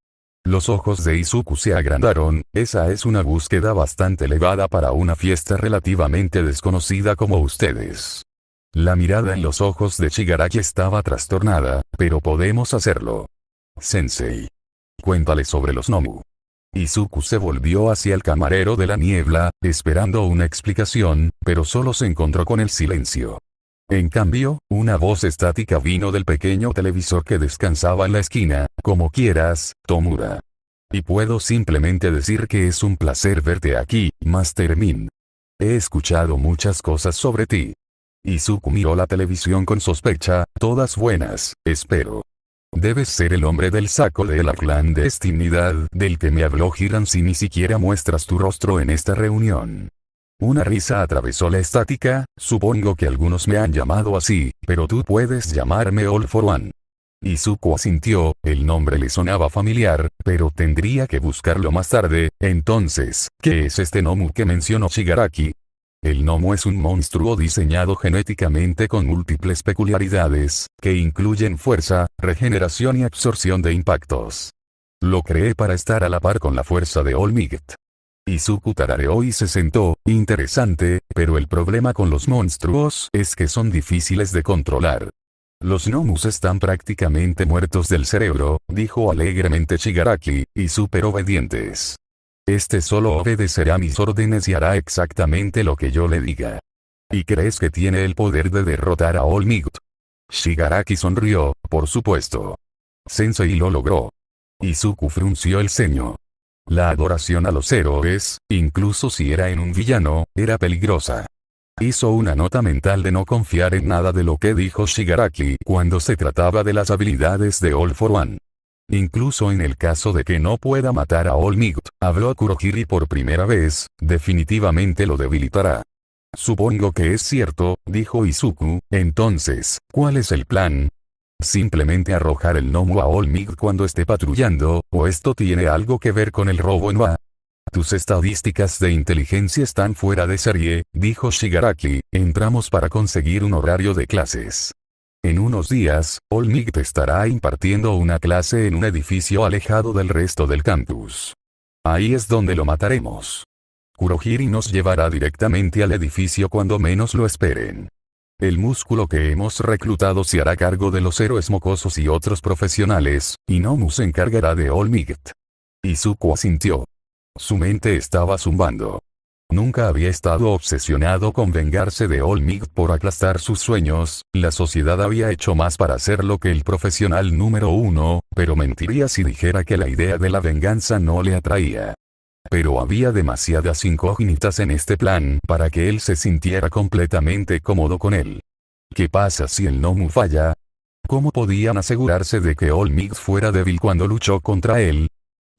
Los ojos de Izuku se agrandaron, esa es una búsqueda bastante elevada para una fiesta relativamente desconocida como ustedes. La mirada en los ojos de Shigaraki estaba trastornada, pero podemos hacerlo. Sensei. Cuéntale sobre los Nomu. Izuku se volvió hacia el camarero de la niebla, esperando una explicación, pero solo se encontró con el silencio. En cambio, una voz estática vino del pequeño televisor que descansaba en la esquina, como quieras, Tomura. Y puedo simplemente decir que es un placer verte aquí, Master Min. He escuchado muchas cosas sobre ti. Izuku miró la televisión con sospecha, todas buenas, espero. Debes ser el hombre del saco de la clandestinidad del que me habló Hiran si ni siquiera muestras tu rostro en esta reunión. Una risa atravesó la estática, supongo que algunos me han llamado así, pero tú puedes llamarme All for One. Izuku asintió, el nombre le sonaba familiar, pero tendría que buscarlo más tarde, entonces, ¿qué es este Nomu que mencionó Shigaraki? El Nomu es un monstruo diseñado genéticamente con múltiples peculiaridades, que incluyen fuerza, regeneración y absorción de impactos. Lo creé para estar a la par con la fuerza de All Might. Izuku tarareó y se sentó, interesante, pero el problema con los monstruos es que son difíciles de controlar. Los Nomus están prácticamente muertos del cerebro, dijo alegremente Shigaraki, y súper obedientes. Este solo obedecerá mis órdenes y hará exactamente lo que yo le diga. ¿Y crees que tiene el poder de derrotar a All Might? Shigaraki sonrió, por supuesto. Sensei lo logró. Izuku frunció el ceño. La adoración a los héroes, incluso si era en un villano, era peligrosa. Hizo una nota mental de no confiar en nada de lo que dijo Shigaraki cuando se trataba de las habilidades de All for One. Incluso en el caso de que no pueda matar a All Might, habló Kurohiri por primera vez, definitivamente lo debilitará. Supongo que es cierto, dijo Izuku, entonces, ¿cuál es el plan? Simplemente arrojar el gnomo a Olmig cuando esté patrullando, ¿o esto tiene algo que ver con el robo en Wa? Tus estadísticas de inteligencia están fuera de serie, dijo Shigaraki. Entramos para conseguir un horario de clases. En unos días, Olmig te estará impartiendo una clase en un edificio alejado del resto del campus. Ahí es donde lo mataremos. Kurohiri nos llevará directamente al edificio cuando menos lo esperen. El músculo que hemos reclutado se hará cargo de los héroes mocosos y otros profesionales, y Nomu se encargará de Olmig. Izuku asintió. Su mente estaba zumbando. Nunca había estado obsesionado con vengarse de Olmig por aplastar sus sueños. La sociedad había hecho más para hacerlo que el profesional número 1, pero mentiría si dijera que la idea de la venganza no le atraía. Pero había demasiadas incógnitas en este plan para que él se sintiera completamente cómodo con él. ¿Qué pasa si el Nomu falla? ¿Cómo podían asegurarse de que Olmig fuera débil cuando luchó contra él?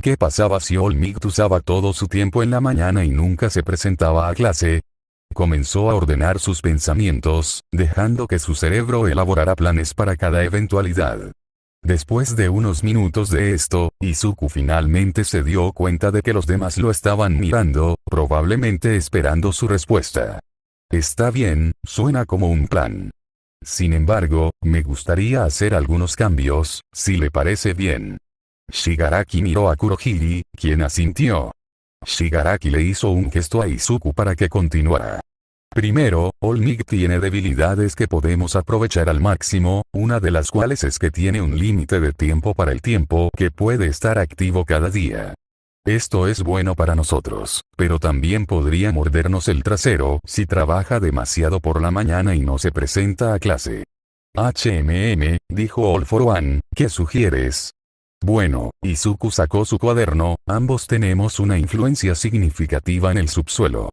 ¿Qué pasaba si Olmig usaba todo su tiempo en la mañana y nunca se presentaba a clase? Comenzó a ordenar sus pensamientos, dejando que su cerebro elaborara planes para cada eventualidad. Después de unos minutos de esto, Izuku finalmente se dio cuenta de que los demás lo estaban mirando, probablemente esperando su respuesta. Está bien, suena como un plan. Sin embargo, me gustaría hacer algunos cambios, si le parece bien. Shigaraki miró a Kurohiri, quien asintió. Shigaraki le hizo un gesto a Izuku para que continuara. Primero, Olmig tiene debilidades que podemos aprovechar al máximo, una de las cuales es que tiene un límite de tiempo para el tiempo que puede estar activo cada día. Esto es bueno para nosotros, pero también podría mordernos el trasero si trabaja demasiado por la mañana y no se presenta a clase. Dijo All for One, ¿qué sugieres? Bueno, Izuku sacó su cuaderno, ambos tenemos una influencia significativa en el subsuelo.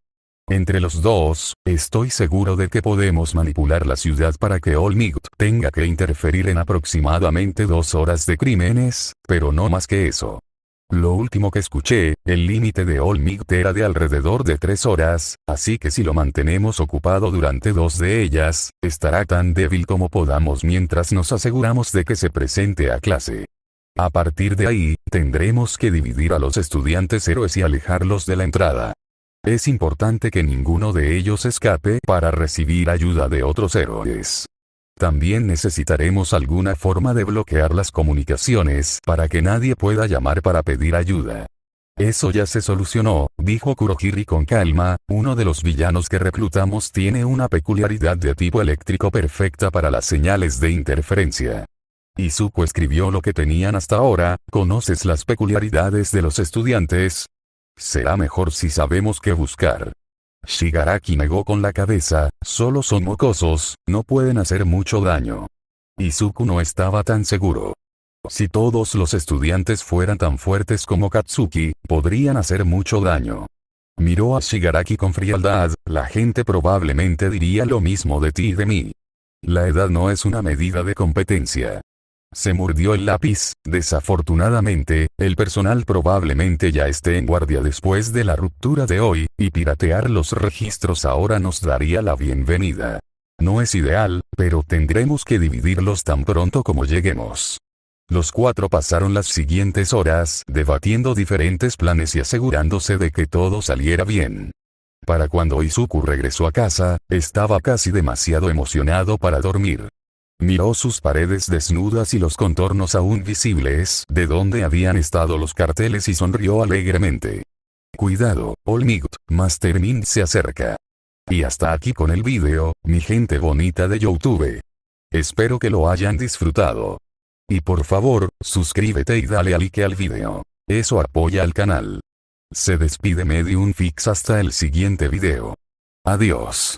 Entre los dos, estoy seguro de que podemos manipular la ciudad para que Olmig tenga que interferir en aproximadamente 2 horas de crímenes, pero no más que eso. Lo último que escuché, el límite de Olmig era de alrededor de 3 horas, así que si lo mantenemos ocupado durante 2 de ellas, estará tan débil como podamos mientras nos aseguramos de que se presente a clase. A partir de ahí, tendremos que dividir a los estudiantes héroes y alejarlos de la entrada. Es importante que ninguno de ellos escape para recibir ayuda de otros héroes. También necesitaremos alguna forma de bloquear las comunicaciones para que nadie pueda llamar para pedir ayuda. Eso ya se solucionó, dijo Kurohiri con calma. Uno de los villanos que reclutamos tiene una peculiaridad de tipo eléctrico perfecta para las señales de interferencia. Izuku escribió lo que tenían hasta ahora. ¿Conoces las peculiaridades de los estudiantes? Será mejor si sabemos qué buscar. Shigaraki negó con la cabeza, solo son mocosos, no pueden hacer mucho daño. Izuku no estaba tan seguro. Si todos los estudiantes fueran tan fuertes como Katsuki, podrían hacer mucho daño. Miró a Shigaraki con frialdad, la gente probablemente diría lo mismo de ti y de mí. La edad no es una medida de competencia. Se mordió el lápiz. Desafortunadamente, el personal probablemente ya esté en guardia después de la ruptura de hoy, y piratear los registros ahora nos daría la bienvenida. No es ideal, pero tendremos que dividirlos tan pronto como lleguemos. Los 4 pasaron las siguientes horas debatiendo diferentes planes y asegurándose de que todo saliera bien. Para cuando Izuku regresó a casa, estaba casi demasiado emocionado para dormir. Miró sus paredes desnudas y los contornos aún visibles de donde habían estado los carteles y sonrió alegremente. Cuidado, Olmig, Master Mind se acerca. Y hasta aquí con el video, mi gente bonita de YouTube. Espero que lo hayan disfrutado. Y por favor, suscríbete y dale a like al video. Eso apoya al canal. Se despide Medium Fix hasta el siguiente video. Adiós.